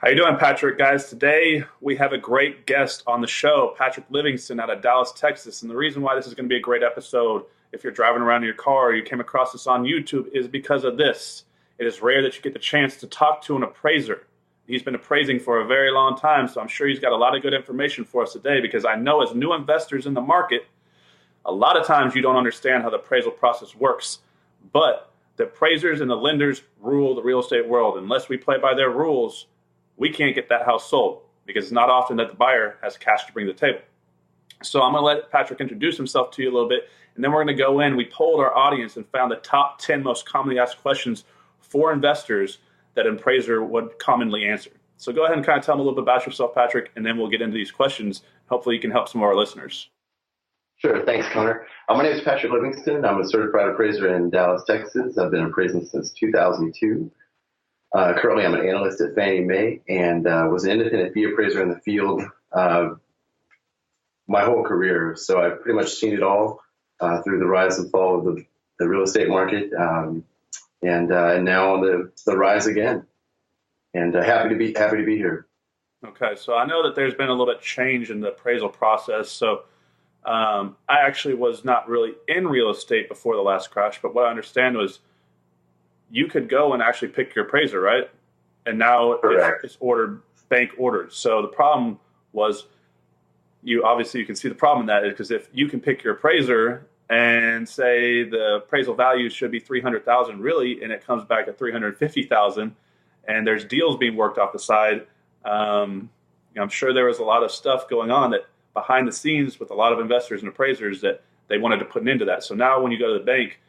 How you doing, Patrick? Guys, today we have a great guest on the show, Patrick Livingston out of Dallas, Texas. And the reason why this is going to be a great episode, if you're driving around in your car or you came across this on YouTube, is because of this. It is rare that you get the chance to talk to an appraiser. He's been appraising for a very long time, so I'm sure he's got a lot of good information for us today, because I know as new investors in the market, a lot of times you don't understand how the appraisal process works. But the appraisers and the lenders rule the real estate world. Unless we play by their rules, we can't get that house sold, because it's not often that the buyer has cash to bring to the table. So I'm going to let Patrick introduce himself to you a little bit, and then we're going to go in. We polled our audience and found the top 10 most commonly asked questions for investors that an appraiser would commonly answer. So go ahead and kind of tell them a little bit about yourself, Patrick, and then we'll get into these questions. Hopefully you can help some of our listeners. Sure. Thanks, Connor. My name is Patrick Livingston. I'm a certified appraiser in Dallas, Texas. I've been appraising since 2002. Currently, I'm an analyst at Fannie Mae and was an independent fee appraiser in the field my whole career. So I've pretty much seen it all through the rise and fall of the real estate market, and now on the rise again. And happy to be here. Okay, so I know that there's been a little bit change in the appraisal process. So I actually was not really in real estate before the last crash, but what I understand was you could go and actually pick your appraiser, right? And now it's ordered, bank ordered. So the problem was, you can see the problem in that is because if you can pick your appraiser and say the appraisal value should be $300,000 really, and it comes back at $350,000, and there's deals being worked off the side. I'm sure there was a lot of stuff going on that behind the scenes with a lot of investors and appraisers that they wanted to put into that. So now when you go to the bank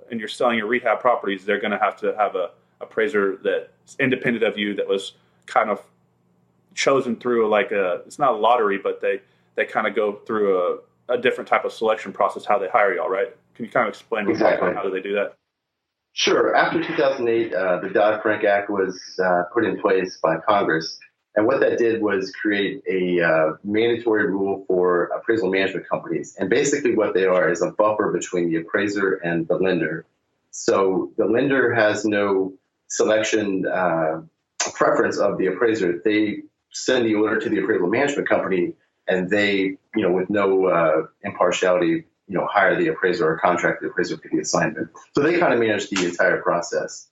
and you're selling your rehab properties, they're going to have a appraiser that's independent of you, that was kind of chosen through it's not a lottery, but they kind of go through a different type of selection process, how they hire y'all, right? Can you kind of explain exactly how do they do that? Sure. After 2008, the Dodd-Frank Act was put in place by Congress. And what that did was create a mandatory rule for appraisal management companies. And basically what they are is a buffer between the appraiser and the lender. So the lender has no selection preference of the appraiser. They send the order to the appraisal management company, and they, with no impartiality, hire the appraiser or contract the appraiser for the assignment. So they kind of manage the entire process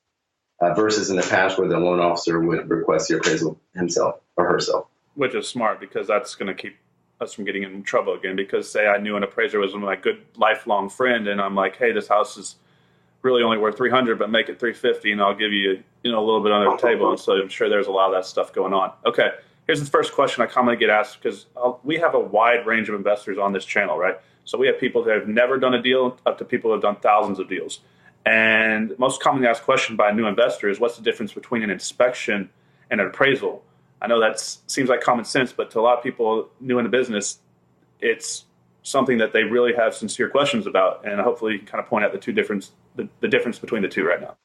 versus in the past where the loan officer would request the appraisal himself or herself. Which is smart, because that's going to keep us from getting in trouble again. Because say I knew an appraiser was my good lifelong friend, and I'm like, hey, this house is really only worth $300, but make it $350, and I'll give you, a little bit under the table. And so I'm sure there's a lot of that stuff going on. Okay, here's the first question I commonly get asked, because we have a wide range of investors on this channel, right? So we have people that have never done a deal up to people who have done thousands of deals. And most commonly asked question by a new investor is, what's the difference between an inspection and an appraisal? I know that seems like common sense, but to a lot of people new in the business, it's something that they really have sincere questions about. And hopefully you can kind of point out the difference between the two right now.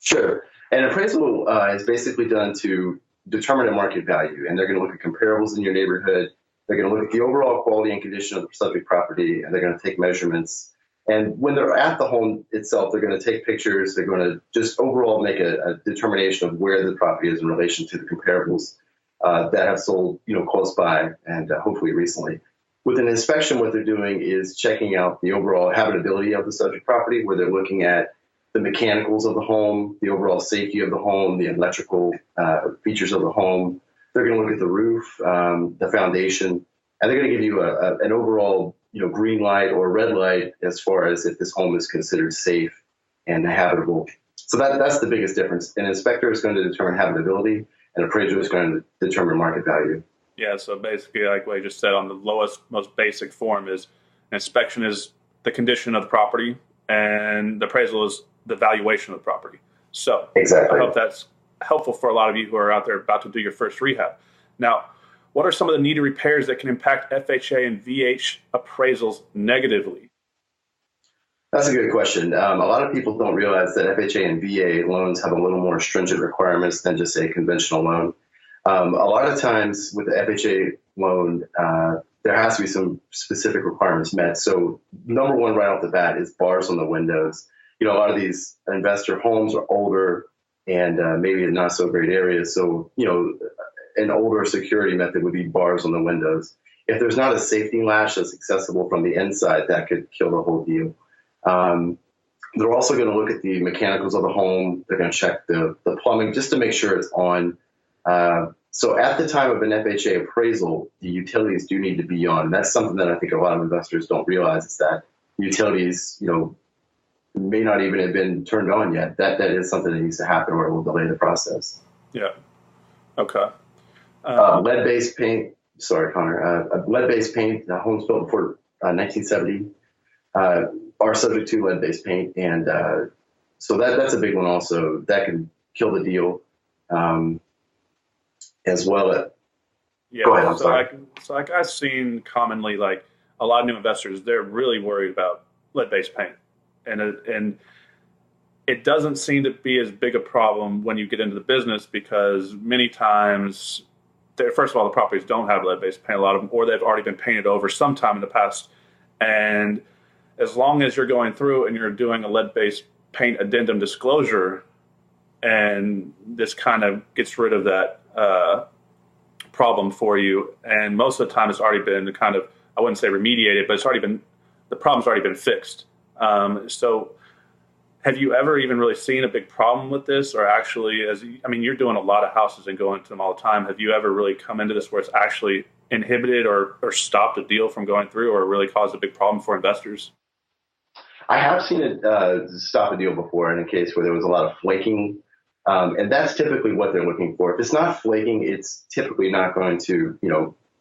Sure. An appraisal is basically done to determine a market value, and they're going to look at comparables in your neighborhood. They're going to look at the overall quality and condition of the subject property, and they're going to take measurements. And when they're at the home itself, they're going to take pictures. They're going to just overall make a determination of where the property is in relation to the comparables that have sold, close by and hopefully recently. With an inspection, what they're doing is checking out the overall habitability of the subject property, where they're looking at the mechanicals of the home, the overall safety of the home, the electrical features of the home. They're going to look at the roof, the foundation, and they're going to give you an overall, green light or red light as far as if this home is considered safe and habitable. So that's the biggest difference. An inspector is going to determine habitability, and an appraiser is going to determine market value. Yeah, so basically, like what you just said, on the lowest, most basic form is an inspection is the condition of the property, and the appraisal is the valuation of the property. So exactly. I hope that's helpful for a lot of you who are out there about to do your first rehab. Now, what are some of the needed repairs that can impact FHA and VH appraisals negatively? That's a good question. A lot of people don't realize that FHA and VA loans have a little more stringent requirements than just a conventional loan. A lot of times with the FHA loan, there has to be some specific requirements met. So number one right off the bat is bars on the windows. A lot of these investor homes are older. and maybe a not so great area. So, an older security method would be bars on the windows. If there's not a safety latch that's accessible from the inside, that could kill the whole deal. They're also going to look at the mechanicals of the home. They're going to check the plumbing just to make sure it's on. So at the time of an FHA appraisal, the utilities do need to be on. That's something that I think a lot of investors don't realize, is that utilities, may not even have been turned on yet. That is something that needs to happen, or it will delay the process. Yeah. Okay. Lead-based paint. Sorry, Connor. Lead-based paint. Homes built before 1970 are subject to lead-based paint, and so that's a big one. Also, that can kill the deal. As well. Yeah. Go ahead. I'm so sorry. I've seen commonly, like, a lot of new investors, they're really worried about lead-based paint, and it doesn't seem to be as big a problem when you get into the business, because many times, first of all, the properties don't have lead-based paint, a lot of them, or they've already been painted over sometime in the past. And as long as you're going through and you're doing a lead-based paint addendum disclosure, and this kind of gets rid of that problem for you, and most of the time it's already been kind of, I wouldn't say remediated, but the problem's already been fixed. So have you ever even really seen a big problem with this, or actually, you're doing a lot of houses and going to them all the time. Have you ever really come into this where it's actually inhibited or stopped a deal from going through, or really caused a big problem for investors? I have seen it stop a deal before in a case where there was a lot of flaking. And that's typically what they're looking for. If it's not flaking, it's typically not going to,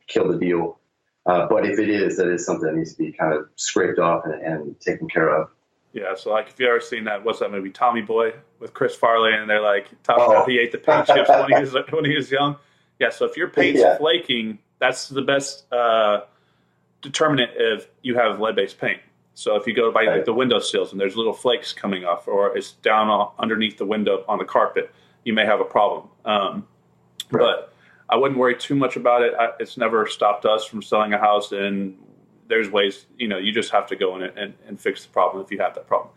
kill the deal. But if it is, that is something that needs to be kind of scraped off and taken care of. Yeah. So, like, if you ever seen that, what's that movie, Tommy Boy, with Chris Farley, and they're like talking about he ate the paint chips when he was young. Yeah. So if your paint's flaking, that's the best determinant if you have lead-based paint. So if you go by like the window sills and there's little flakes coming off, or it's down underneath the window on the carpet, you may have a problem. But I wouldn't worry too much about it. It's never stopped us from selling a house, and there's ways, you just have to go in it and fix the problem if you have that problem.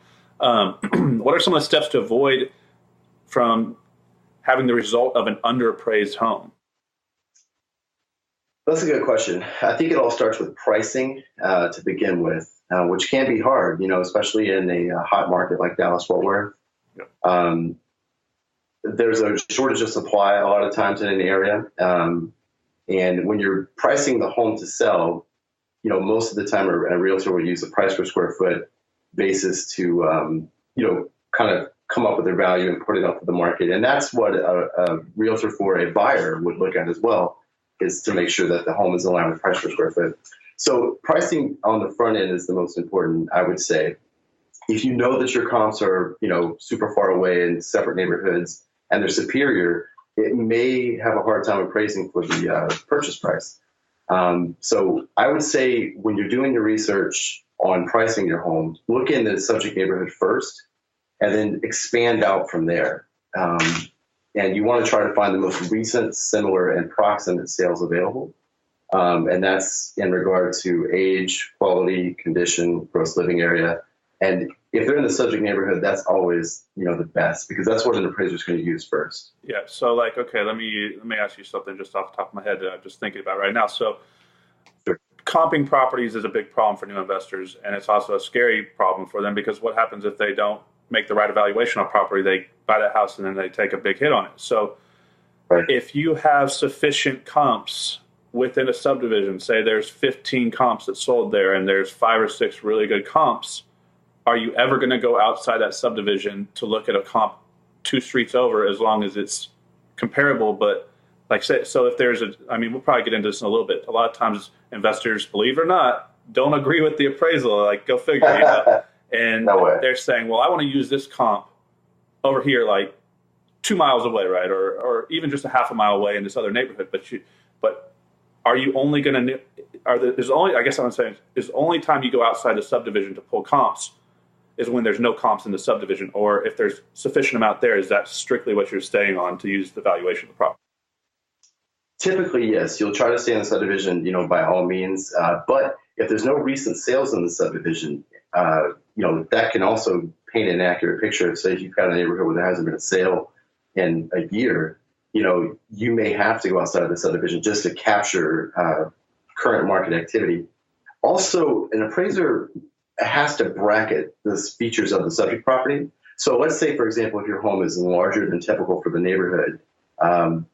What are some of the steps to avoid from having the result of an underappraised home? That's a good question. I think it all starts with pricing to begin with. Which can be hard, especially in a hot market like Dallas-Fort Worth. Yep. There's a shortage of supply a lot of times in an area. And when you're pricing the home to sell, most of the time a realtor would use a price per square foot basis to, kind of come up with their value and put it up to the market. And that's what a realtor for a buyer would look at as well, is to make sure that the home is aligned with price per square foot. So pricing on the front end is the most important, I would say. If you know that your comps are, super far away in separate neighborhoods and they're superior, it may have a hard time appraising for the purchase price. So I would say when you're doing your research on pricing your home, look in the subject neighborhood first and then expand out from there. And you want to try to find the most recent, similar, and proximate sales available. And that's in regard to age, quality, condition, gross living area. And if they're in the subject neighborhood, that's always, the best, because that's what an appraiser is going to use first. Yeah. So, like, okay, let me ask you something just off the top of my head that I'm just thinking about right now. So, sure. Comping properties is a big problem for new investors, and it's also a scary problem for them, because what happens if they don't make the right evaluation on property? They buy that house and then they take a big hit on it. So, if you have sufficient comps within a subdivision, say there's 15 comps that sold there and there's 5 or 6 really good comps, are you ever going to go outside that subdivision to look at a comp 2 streets over, as long as it's comparable? But like, say, so if there's we'll probably get into this in a little bit. A lot of times investors, believe it or not, don't agree with the appraisal. Like, go figure. And they're saying, well, I want to use this comp over here, like 2 miles away, right? Or even just a half a mile away in this other neighborhood. But are you only going to, is the only time you go outside the subdivision to pull comps is when there's no comps in the subdivision? Or if there's sufficient amount there, is that strictly what you're staying on to use the valuation of the property? Typically, yes. You'll try to stay in the subdivision, by all means. But if there's no recent sales in the subdivision, that can also paint an accurate picture. Say if you've got a neighborhood where there hasn't been a sale in a year, you may have to go outside of the subdivision just to capture current market activity. Also, an appraiser has to bracket the features of the subject property. So let's say, for example, if your home is larger than typical for the neighborhood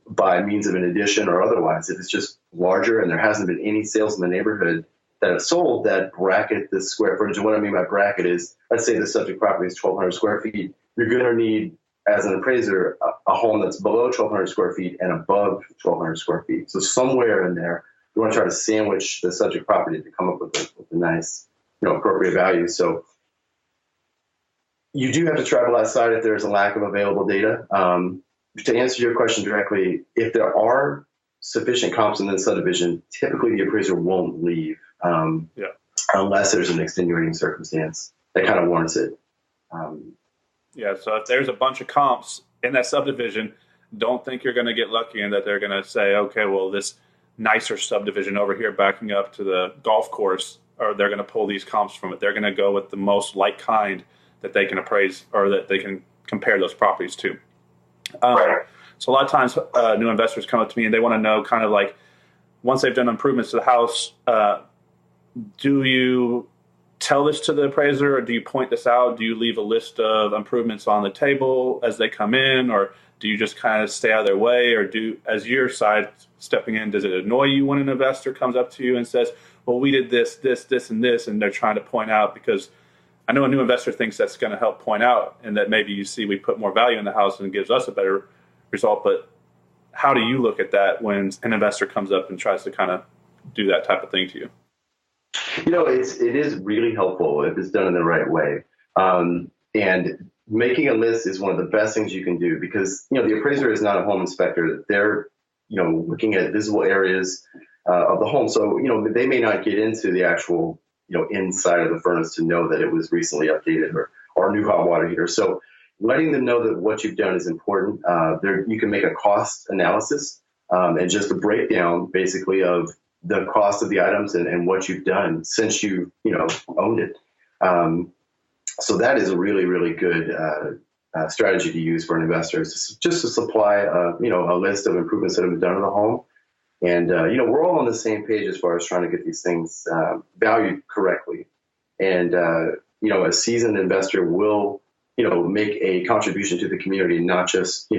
by means of an addition or otherwise, if it's just larger and there hasn't been any sales in the neighborhood that have sold that bracket the square footage. And what I mean by bracket is, let's say the subject property is 1,200 square feet. You're going to need, as an appraiser, a home that's below 1,200 square feet and above 1,200 square feet. So somewhere in there, you want to try to sandwich the subject property to come up with a nice, appropriate value. So you do have to travel outside if there's a lack of available data. To answer your question directly, if there are sufficient comps in the subdivision, typically the appraiser won't leave unless there's an extenuating circumstance that kind of warrants it. So if there's a bunch of comps in that subdivision, don't think you're going to get lucky and that they're going to say, okay, well, this nicer subdivision over here backing up to the golf course, or they're going to pull these comps from it. They're going to go with the most like kind that they can appraise or that they can compare those properties to. So a lot of times new investors come up to me and they want to know kind of like, once they've done improvements to the house, do you tell this to the appraiser or do you point this out? Do you leave a list of improvements on the table as they come in, or do you just kind of stay out of their way? Or as your side stepping in, does it annoy you when an investor comes up to you and says, well, we did this, this, this, and this, and they're trying to point out? Because I know a new investor thinks that's going to help point out and that maybe you see we put more value in the house and it gives us a better result. But how do you look at that when an investor comes up and tries to kind of do that type of thing to you? It is really helpful if it's done in the right way. And making a list is one of the best things you can do because, the appraiser is not a home inspector. They're, looking at visible areas of the home. So, they may not get into the actual, inside of the furnace to know that it was recently updated or new hot water heater. So letting them know that what you've done is important. You can make a cost analysis and just a breakdown basically of the cost of the items and what you've done since you owned it. So that is a really, really good strategy to use for an investor, just to supply a list of improvements that have been done to the home. And we're all on the same page as far as trying to get these things valued correctly. And a seasoned investor will make a contribution to the community, not just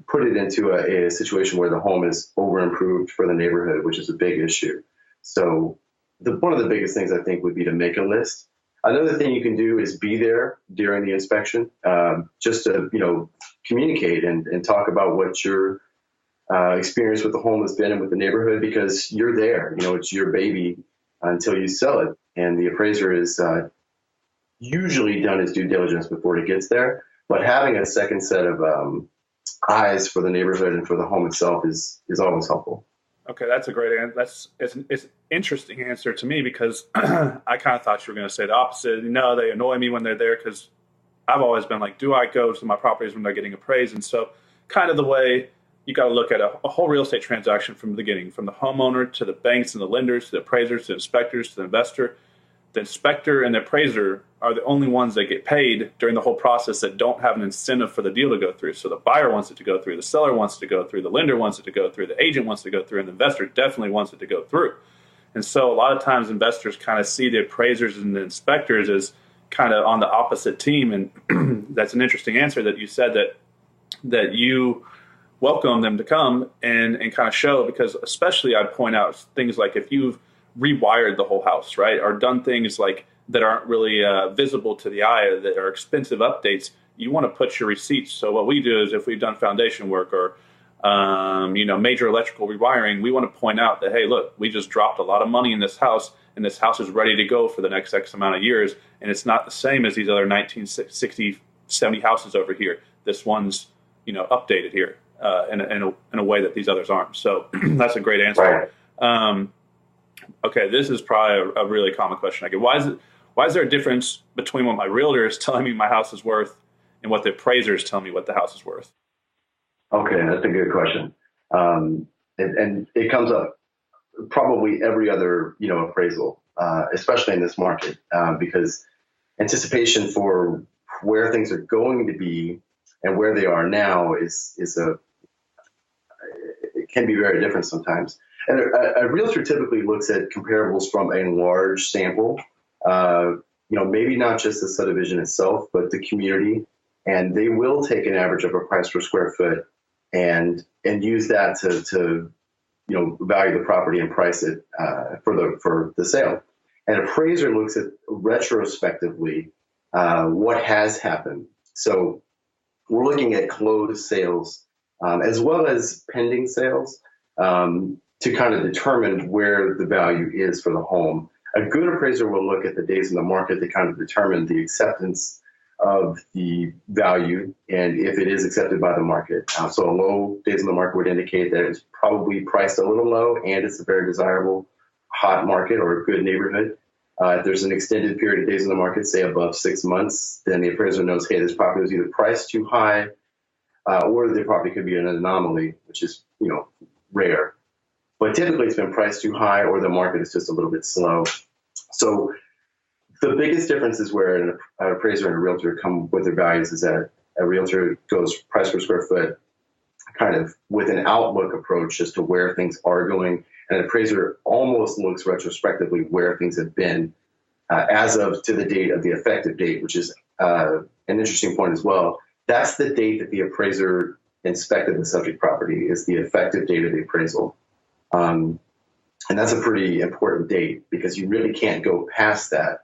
put it into a situation where the home is over improved for the neighborhood, which is a big issue. So one of the biggest things I think would be to make a list. Another thing you can do is be there during the inspection, just to communicate and talk about what your experience with the home has been and with the neighborhood, because you're there. It's your baby until you sell it, and the appraiser is usually done his due diligence before it gets there. But having a second set of eyes for the neighborhood and for the home itself is always helpful. Okay, that's a great answer. It's an interesting answer to me because I kind of thought you were going to say the opposite. No, they annoy me when they're there because I've always been like, do I go to my properties when they're getting appraised? And so kind of the way you got to look at a whole real estate transaction from the beginning, from the homeowner to the banks and the lenders to the appraisers to the inspectors to the investor. The inspector and the appraiser are the only ones that get paid during the whole process that don't have an incentive for the deal to go through. So the buyer wants it to go through, the seller wants it to go through, the lender wants it to go through, the agent wants it to go through, and the investor definitely wants it to go through. And so a lot of times investors kind of see the appraisers and the inspectors as kind of on the opposite team. And that's an interesting answer that you said that you welcome them to come and kind of show, because especially I'd point out things like if you've rewired the whole house, right, or done things like that aren't really visible to the eye, that are expensive updates, you want to put your receipts. So what we do is if we've done foundation work or major electrical rewiring, we want to point out that, hey, look, we just dropped a lot of money in this house, and this house is ready to go for the next X amount of years, and it's not the same as these other 1960, 70 houses over here. This one's updated here in a way that these others aren't. So that's a great answer. Right. Okay, this is probably a really common question I get. Why is there a difference between what my realtor is telling me my house is worth and what the appraiser is telling me what the house is worth? Okay, that's a good question. And it comes up probably every other, appraisal, especially in this market, because anticipation for where things are going to be and where they are now is it can be very different sometimes. And a realtor typically looks at comparables from a large sample, maybe not just the subdivision itself, but the community. And they will take an average of a price per square foot and use that to value the property and price it for the sale. An appraiser looks at retrospectively what has happened. So we're looking at closed sales as well as pending sales to kind of determine where the value is for the home. A good appraiser will look at the days in the market to kind of determine the acceptance of the value and if it is accepted by the market. So a low days in the market would indicate that it's probably priced a little low and it's a very desirable hot market or a good neighborhood. If there's an extended period of days in the market, say above 6 months, then the appraiser knows, hey, this property was either priced too high or the property could be an anomaly, which is, rare. But typically it's been priced too high or the market is just a little bit slow. So the biggest difference is where an appraiser and a realtor come with their values is that a realtor goes price per square foot kind of with an outlook approach as to where things are going. And an appraiser almost looks retrospectively where things have been as of to the date of the effective date, which is an interesting point as well. That's the date that the appraiser inspected the subject property is the effective date of the appraisal. And that's a pretty important date because you really can't go past that.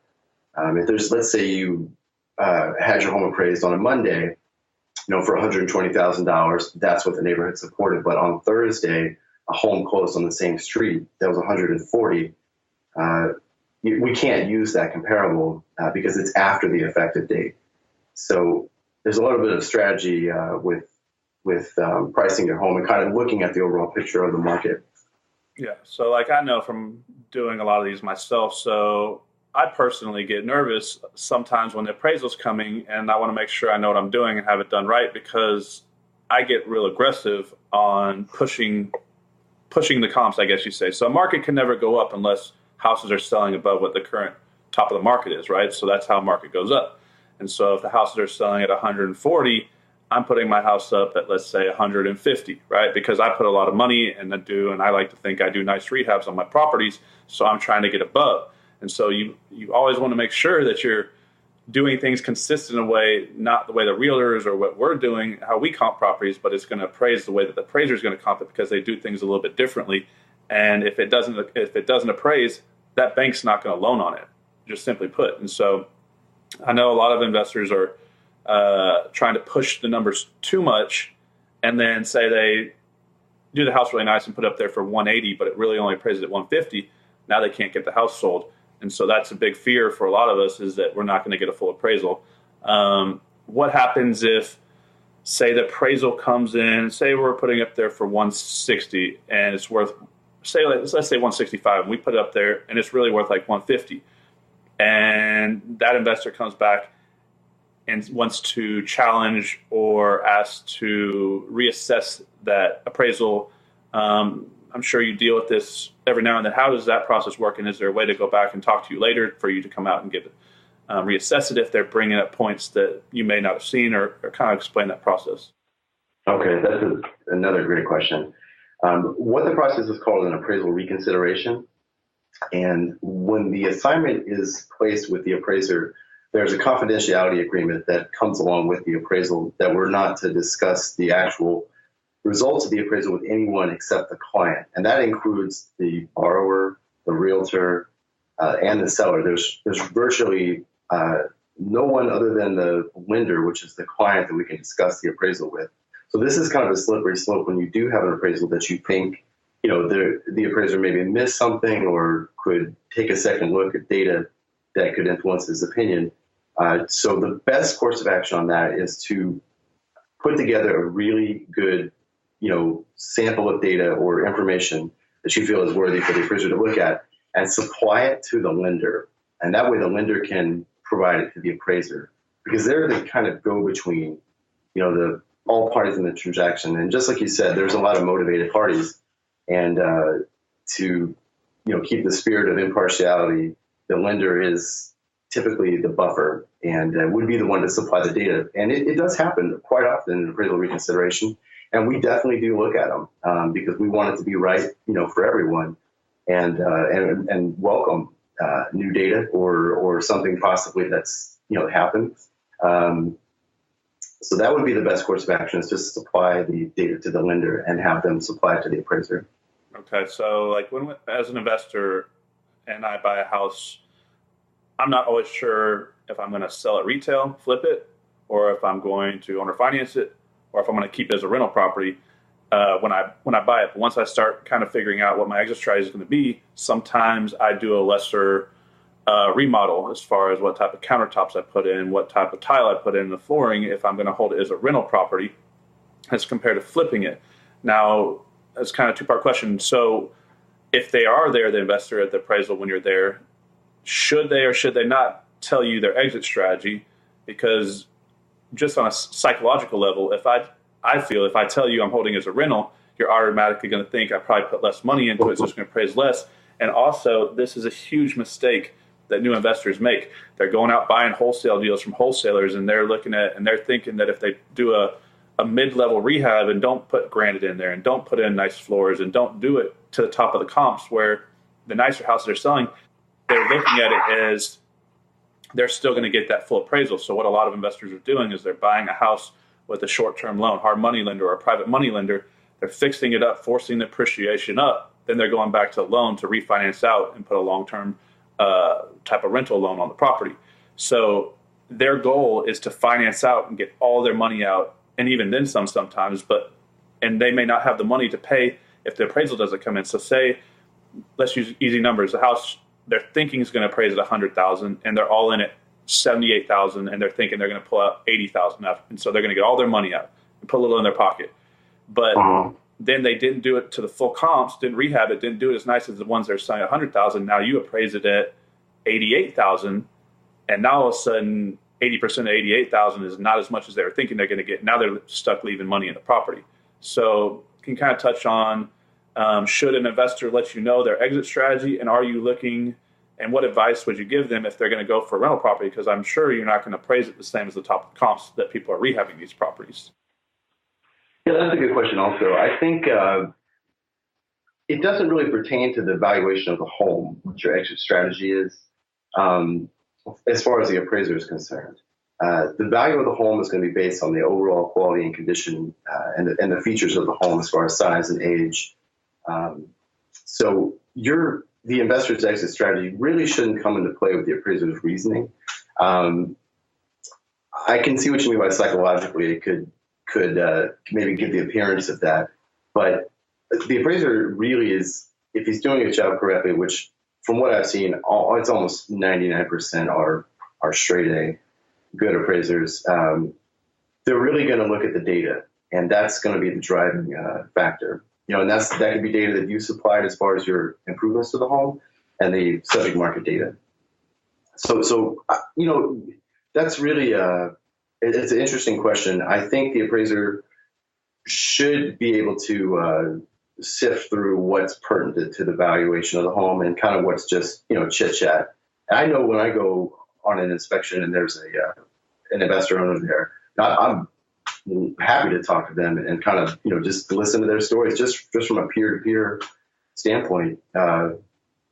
If there's, let's say you had your home appraised on a Monday, for $120,000, that's what the neighborhood supported. But on Thursday, a home closed on the same street that was 140. We can't use that comparable because it's after the effective date. So there's a little bit of strategy with pricing your home and kind of looking at the overall picture of the market. Yeah. So I know from doing a lot of these myself, so I personally get nervous sometimes when the appraisal's coming and I want to make sure I know what I'm doing and have it done right because I get real aggressive on pushing the comps, I guess you say. So a market can never go up unless houses are selling above what the current top of the market is, right? So that's how a market goes up. And so if the houses are selling at 140, I'm putting my house up at, let's say, 150, right? Because I put a lot of money and I like to think I do nice rehabs on my properties, so I'm trying to get above. And so you always want to make sure that you're doing things consistent in a way, not the way the realtors or what we're doing, how we comp properties, but it's going to appraise the way that the appraiser is going to comp it because they do things a little bit differently. And if it doesn't appraise, that bank's not going to loan on it, just simply put. And so I know a lot of investors are trying to push the numbers too much and then say they do the house really nice and put it up there for 180, but it really only appraises at 150. Now they can't get the house sold. And so that's a big fear for a lot of us is that we're not going to get a full appraisal. What happens if, say, the appraisal comes in, say we're putting up there for 160 and it's worth, let's say 165, and we put it up there and it's really worth like 150. And that investor comes back and wants to challenge or ask to reassess that appraisal. I'm sure you deal with this every now and then. How does that process work? And is there a way to go back and talk to you later for you to come out and give it, reassess it if they're bringing up points that you may not have seen or kind of explain that process? Okay, that's another great question. What the process is called an appraisal reconsideration. And when the assignment is placed with the appraiser, there's a confidentiality agreement that comes along with the appraisal that we're not to discuss the actual results of the appraisal with anyone except the client. And that includes the borrower, the realtor, and the seller. There's virtually no one other than the lender, which is the client, that we can discuss the appraisal with. So this is kind of a slippery slope when you do have an appraisal that you think, the appraiser maybe missed something or could take a second look at data that could influence his opinion. So the best course of action on that is to put together a really good sample of data or information that you feel is worthy for the appraiser to look at and supply it to the lender. And that way the lender can provide it to the appraiser because they're the kind of go-between, all parties in the transaction. And just like you said, there's a lot of motivated parties. And to, keep the spirit of impartiality, the lender is typically the buffer and would be the one to supply the data. And it does happen quite often in appraisal reconsideration. And we definitely do look at them because we want it to be right, for everyone, and welcome new data or something possibly that's happened. So that would be the best course of action, is just supply the data to the lender and have them supply it to the appraiser. Okay, so like as an investor and I buy a house, I'm not always sure if I'm going to sell it retail, flip it, or if I'm going to owner finance it, or if I'm going to keep it as a rental property when I buy it. But once I start kind of figuring out what my exit strategy is going to be, sometimes I do a lesser remodel as far as what type of countertops I put in, what type of tile I put in the flooring, if I'm going to hold it as a rental property as compared to flipping it. Now, it's kind of a two-part question. So if they are there, the investor at the appraisal when you're there, should they or should they not tell you their exit strategy? Because just on a psychological level, I feel if I tell you I'm holding as a rental, you're automatically going to think I probably put less money into it, so it's going to appraise less. And also, this is a huge mistake that new investors make. They're going out buying wholesale deals from wholesalers, and they're thinking that if they do a mid-level rehab and don't put granite in there and don't put in nice floors and don't do it to the top of the comps, where the nicer houses are selling, they're looking at it as they're still going to get that full appraisal. So what a lot of investors are doing is they're buying a house with a short-term loan, hard money lender or a private money lender. They're fixing it up, forcing the appreciation up. Then they're going back to the loan to refinance out and put a long-term type of rental loan on the property. So their goal is to finance out and get all their money out, and even then sometimes, and they may not have the money to pay if the appraisal doesn't come in. So say, let's use easy numbers. The house they're thinking is going to appraise at $100,000, and they're all in at $78,000, and they're thinking they're going to pull out $80,000 out, and so they're going to get all their money out and put a little in their pocket. But then they didn't do it to the full comps, didn't rehab it, didn't do it as nice as the ones that are selling at $100,000. Now you appraise it at $88,000, and now all of a sudden 80% of $88,000 is not as much as they were thinking they're going to get. Now they're stuck leaving money in the property. So can you kind of touch on should an investor let you know their exit strategy, and are you looking, and what advice would you give them if they're going to go for a rental property? Because I'm sure you're not going to appraise it the same as the top comps that people are rehabbing these properties. Yeah, that's a good question also. I think it doesn't really pertain to the valuation of the home, what your exit strategy is, as far as the appraiser is concerned. The value of the home is going to be based on the overall quality and condition and the features of the home as far as size and age. So the investor's exit strategy really shouldn't come into play with the appraiser's reasoning. I can see what you mean by psychologically. It could maybe give the appearance of that, but the appraiser really is, if he's doing his job correctly, which from what I've seen, it's almost 99% are straight A, good appraisers. They're really going to look at the data, and that's going to be the driving factor. And that could be data that you supplied as far as your improvements to the home and the subject market data. So that's really it's an interesting question. I think the appraiser should be able to sift through what's pertinent to the valuation of the home and kind of what's just chit chat. I know when I go on an inspection and there's an investor owner there, I'm happy to talk to them and kind of just listen to their stories just from a peer-to-peer standpoint.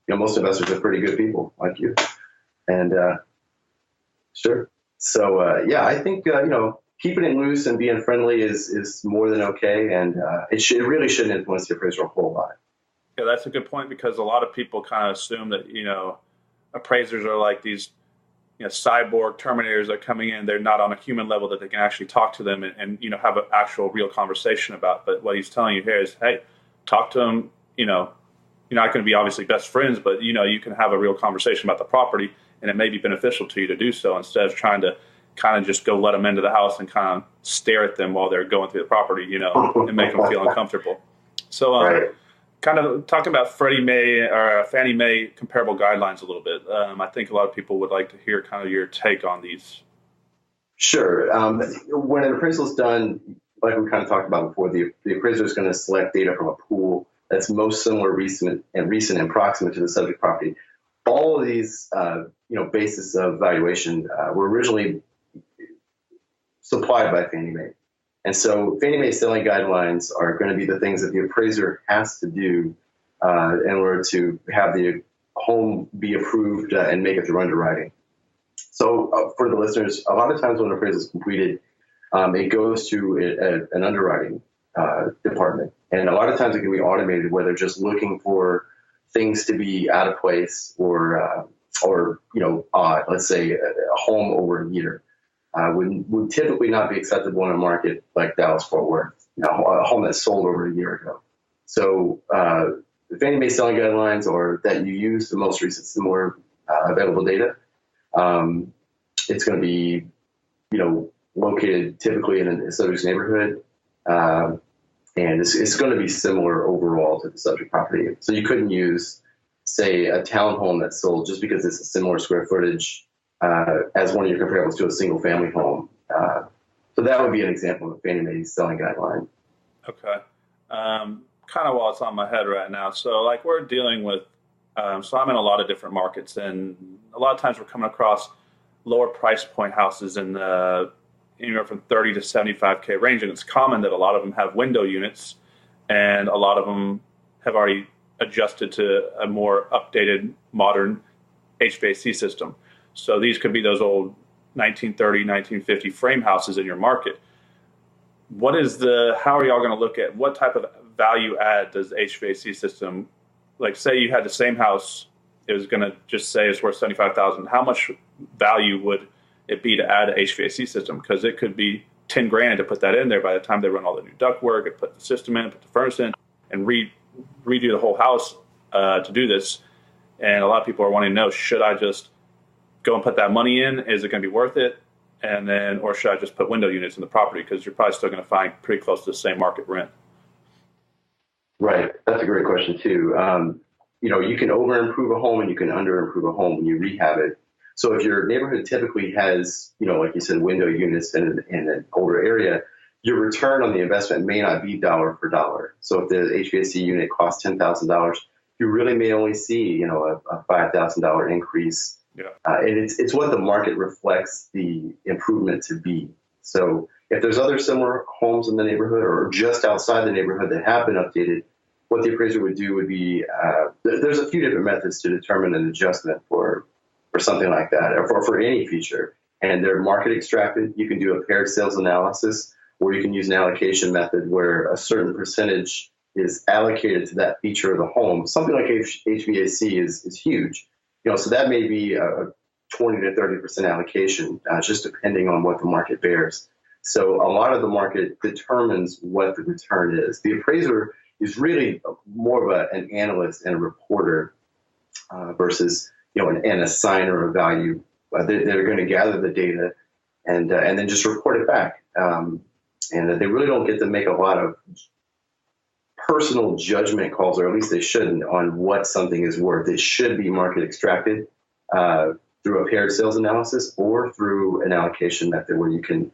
Most investors are pretty good people like you, and sure. So I think keeping it loose and being friendly is more than okay, and it really shouldn't influence the appraiser a whole lot. Yeah, that's a good point, because a lot of people kind of assume that appraisers are like these cyborg terminators that are coming in. They're not on a human level that they can actually talk to them and have an actual real conversation about. But what he's telling you here is, hey, talk to them. You're not going to be obviously best friends, but you can have a real conversation about the property, and it may be beneficial to you to do so instead of trying to kind of just go let them into the house and kind of stare at them while they're going through the property, and make them feel uncomfortable. So, right. Kind of talking about Freddie Mae or Fannie Mae comparable guidelines a little bit. I think a lot of people would like to hear kind of your take on these. Sure. When an appraisal is done, like we kind of talked about before, the appraiser is going to select data from a pool that's most similar, recent and proximate to the subject property. all of these, basis of valuation were originally supplied by Fannie Mae. And so Fannie Mae selling guidelines are going to be the things that the appraiser has to do in order to have the home be approved and make it through underwriting. So for the listeners, a lot of times when an appraisal is completed, it goes to an underwriting department. And a lot of times it can be automated where they're just looking for things to be out of place or odd. Let's say a home over a year would typically not be acceptable in a market like Dallas-Fort Worth, a home that's sold over a year ago. So the Fannie Mae selling guidelines are that you use the most recent similar available data. It's going to be, located typically in a subject's neighborhood. And it's going to be similar overall to the subject property. So you couldn't use, say, a townhome that's sold just because it's a similar square footage as one of your comparables to a single family home. So that would be an example of Fannie Mae's selling guideline. Okay. Kind of while it's on my head right now. So like we're dealing with, so I'm in a lot of different markets, and a lot of times we're coming across lower price point houses in the anywhere from 30 to 75K range. And it's common that a lot of them have window units, and a lot of them have already adjusted to a more updated, modern HVAC system. So these could be those old 1930, 1950 frame houses in your market. How are y'all going to look at what type of value add does the HVAC system, like say you had the same house, it was going to just say it's worth $75,000. How much value would it be to add an HVAC system? Because it could be 10 grand to put that in there by the time they run all the new duct work and put the system in, put the furnace in, and redo the whole house to do this. And a lot of people are wanting to know, should I just go and put that money in? Is it going to be worth it? And then, or should I just put window units in the property? Because you're probably still going to find pretty close to the same market rent. Right. That's a great question too. You can over improve a home and you can under improve a home when you rehab it. So if your neighborhood typically has, like you said, window units in an older area, your return on the investment may not be dollar for dollar. So if the HVAC unit costs $10,000, you really may only see, a $5,000 increase. Yeah. And it's what the market reflects the improvement to be. So if there's other similar homes in the neighborhood or just outside the neighborhood that have been updated, what the appraiser would do would be, there's a few different methods to determine an adjustment for something like that, or for any feature. And they're market extracted. You can do a paired sales analysis, or you can use an allocation method where a certain percentage is allocated to that feature of the home. Something like HVAC is huge. So that may be a 20 to 30% allocation, just depending on what the market bears. So a lot of the market determines what the return is. The appraiser is really more of an analyst and a reporter versus an assigner of value. They're going to gather the data and then just report it back. And they really don't get to make a lot of personal judgment calls, or at least they shouldn't, on what something is worth. It should be market extracted through a paired sales analysis or through an allocation method where you can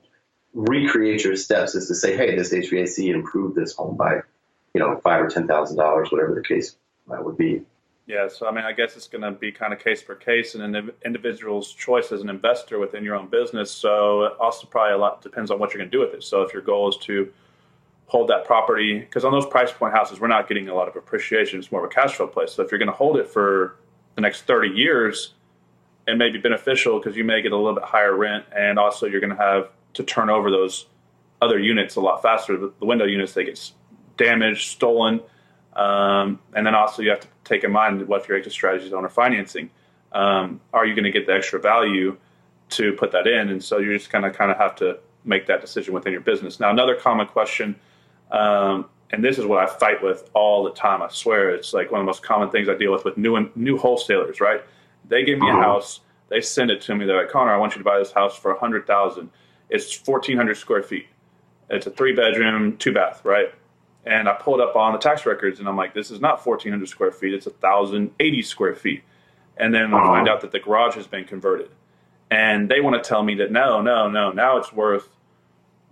recreate your steps as to say, hey, this HVAC improved this home by $5,000 or $10,000, whatever the case would be. Yeah, so I guess it's going to be kind of case per case and an individual's choice as an investor within your own business. So it also probably a lot depends on what you're going to do with it. So if your goal is to hold that property, because on those price point houses, we're not getting a lot of appreciation. It's more of a cash flow play. So if you're going to hold it for the next 30 years, it may be beneficial because you may get a little bit higher rent, and also you're going to have to turn over those other units a lot faster. The window units, they get damaged, stolen. And then also you have to take in mind what your exit strategy is on financing. Are you going to get the extra value to put that in? And so you're just kind of have to make that decision within your business. Now, another common question, and this is what I fight with all the time. I swear it's like one of the most common things I deal with new wholesalers, right? They give me a house. They send it to me. They're like, Connor, I want you to buy this house for $100,000. It's 1,400 square feet. It's a 3-bedroom, 2-bath, right? And I pulled up on the tax records, and I'm like, this is not 1,400 square feet. It's 1,080 square feet. And then I find out that the garage has been converted. And they want to tell me that no, now it's worth,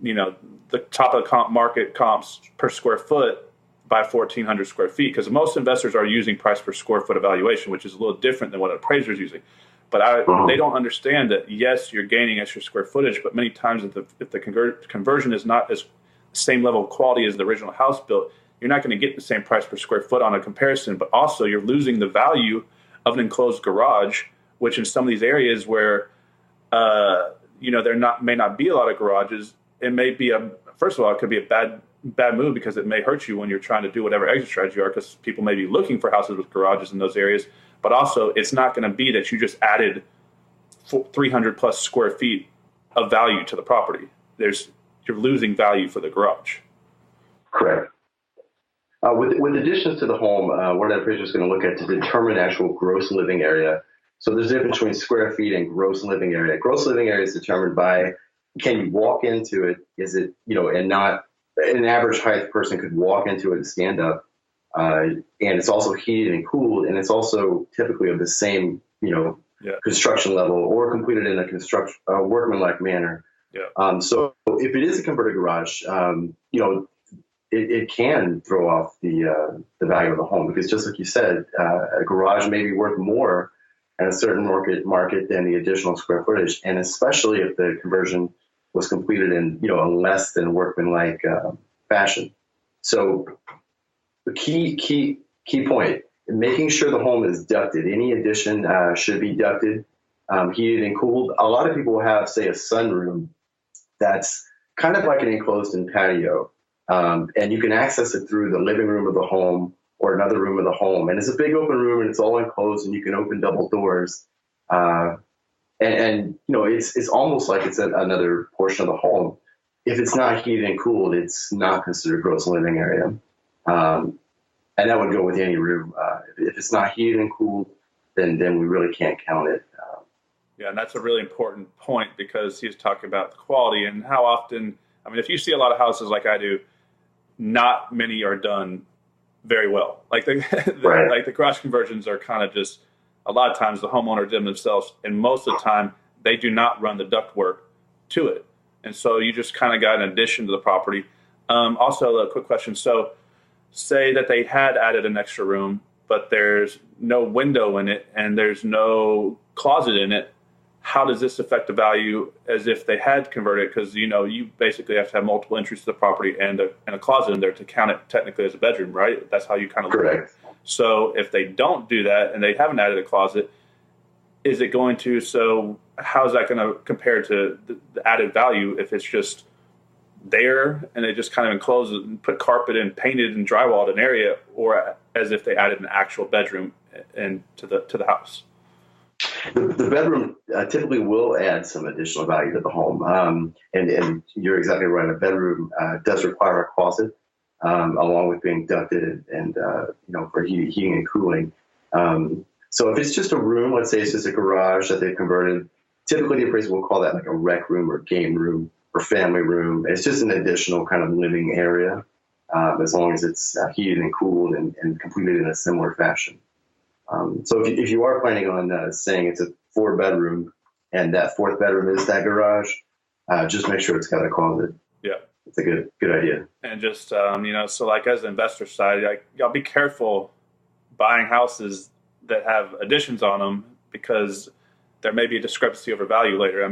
the top of the market comps per square foot by 1,400 square feet, because most investors are using price per square foot evaluation, which is a little different than what an appraiser is using. But they don't understand that, yes, you're gaining extra square footage, but many times if the conversion is not as same level of quality as the original house built, you're not going to get the same price per square foot on a comparison, but also you're losing the value of an enclosed garage, which in some of these areas where there may not be a lot of garages, it may be first of all, it could be a bad move, because it may hurt you when you're trying to do whatever exit strategy you are, because people may be looking for houses with garages in those areas. But also, it's not going to be that you just added 300 plus square feet of value to the property. You're losing value for the garage. Correct. With additions to the home, what an appraiser is going to look at to determine actual gross living area. So there's a difference between square feet and gross living area. Gross living area is determined by, can you walk into it? Is it, and not an average height person could walk into it and stand up. And it's also heated and cooled, and it's also typically of the same, construction level, or completed in a workmanlike manner. Yeah. So if it is a converted garage, it can throw off the value of the home, because just like you said, a garage may be worth more in a certain market than the additional square footage, and especially if the conversion was completed in a less than workmanlike fashion. So the key point, making sure the home is ducted. Any addition should be ducted, heated and cooled. A lot of people have, say, a sunroom that's kind of like an enclosed-in patio, and you can access it through the living room of the home or another room of the home. And it's a big open room, and it's all enclosed, and you can open double doors. It's almost like it's another portion of the home. If it's not heated and cooled, it's not considered gross living area. And that would go with any room. If it's not heated and cooled, then we really can't count it. Yeah, and that's a really important point, because he's talking about the quality and how often, if you see a lot of houses like I do, not many are done very well. Like the garage conversions are kind of just, a lot of times the homeowner did them themselves, and most of the time they do not run the ductwork to it. And so you just kind of got an addition to the property. Also, a quick question. So say that they had added an extra room, but there's no window in it and there's no closet in it. How does this affect the value as if they had converted? Because, you basically have to have multiple entries to the property and a closet in there to count it technically as a bedroom, right? That's how you kind of look at it. So if they don't do that and they haven't added a closet, is it going to, so how is that going to compare to the added value if it's just there and they just kind of enclose it and put carpet and painted and drywalled an area, or as if they added an actual bedroom to the house? The bedroom typically will add some additional value to the home. And you're exactly right. A bedroom does require a closet, along with being ducted and for heating and cooling. So if it's just a room, let's say it's just a garage that they've converted, typically the appraiser will call that like a rec room or game room or family room. It's just an additional kind of living area, as long as it's heated and cooled and completed in a similar fashion. So if you are planning on saying it's a 4-bedroom and that 4th bedroom is that garage, just make sure it's got a closet. Yeah. It's a good idea. And just, so like as an investor side, y'all be careful buying houses that have additions on them, because there may be a discrepancy over value later.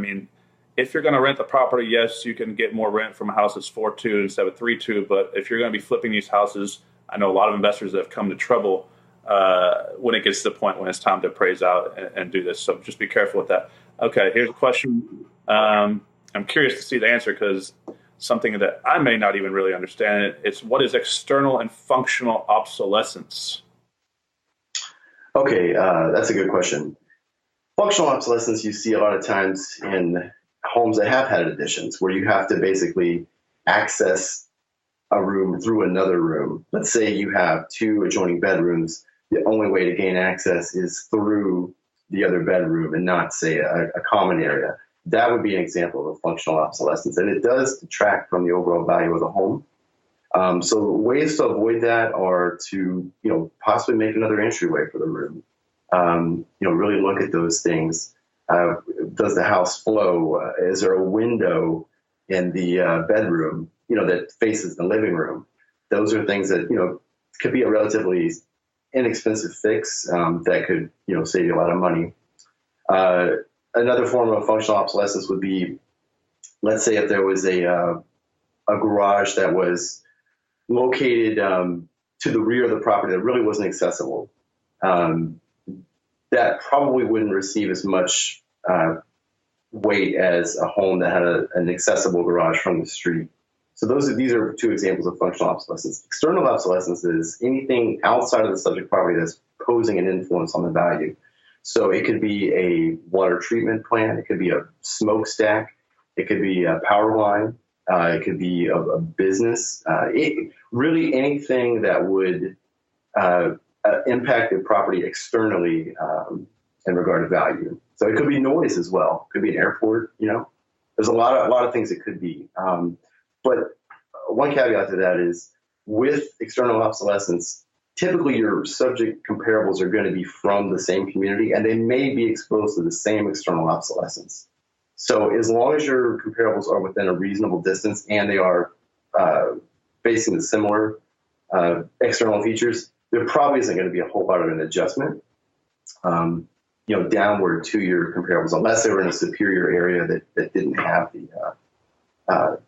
If you're going to rent the property, yes, you can get more rent from a house that's 4.2 instead of 3.2. But if you're going to be flipping these houses, I know a lot of investors that have come to trouble when it gets to the point when it's time to appraise out and do this. So just be careful with that. Okay, here's a question. I'm curious to see the answer, because something that I may not even really understand. It's what is external and functional obsolescence? Okay, that's a good question. Functional obsolescence you see a lot of times in homes that have had additions, where you have to basically access a room through another room. Let's say you have 2 adjoining bedrooms. The only way to gain access is through the other bedroom and not, say, a common area. That would be an example of functional obsolescence, and it does detract from the overall value of the home. So ways to avoid that are to, possibly make another entryway for the room. Really look at those things. Does the house flow? Is there a window in the bedroom, that faces the living room? Those are things that, could be a relatively inexpensive fix that could, save you a lot of money. Another form of functional obsolescence would be, let's say if there was a garage that was located to the rear of the property that really wasn't accessible. That probably wouldn't receive as much weight as a home that had an accessible garage from the street. So these are two examples of functional obsolescence. External obsolescence is anything outside of the subject property that's posing an influence on the value. So it could be a water treatment plant, it could be a smokestack, it could be a power line, it could be a business. Really anything that would impact the property externally in regard to value. So it could be noise as well. It could be an airport. There's a lot of things it could be. But one caveat to that is with external obsolescence, typically your subject comparables are going to be from the same community, and they may be exposed to the same external obsolescence. So as long as your comparables are within a reasonable distance and they are facing the similar external features, there probably isn't going to be a whole lot of an adjustment, downward to your comparables, unless they were in a superior area that didn't have the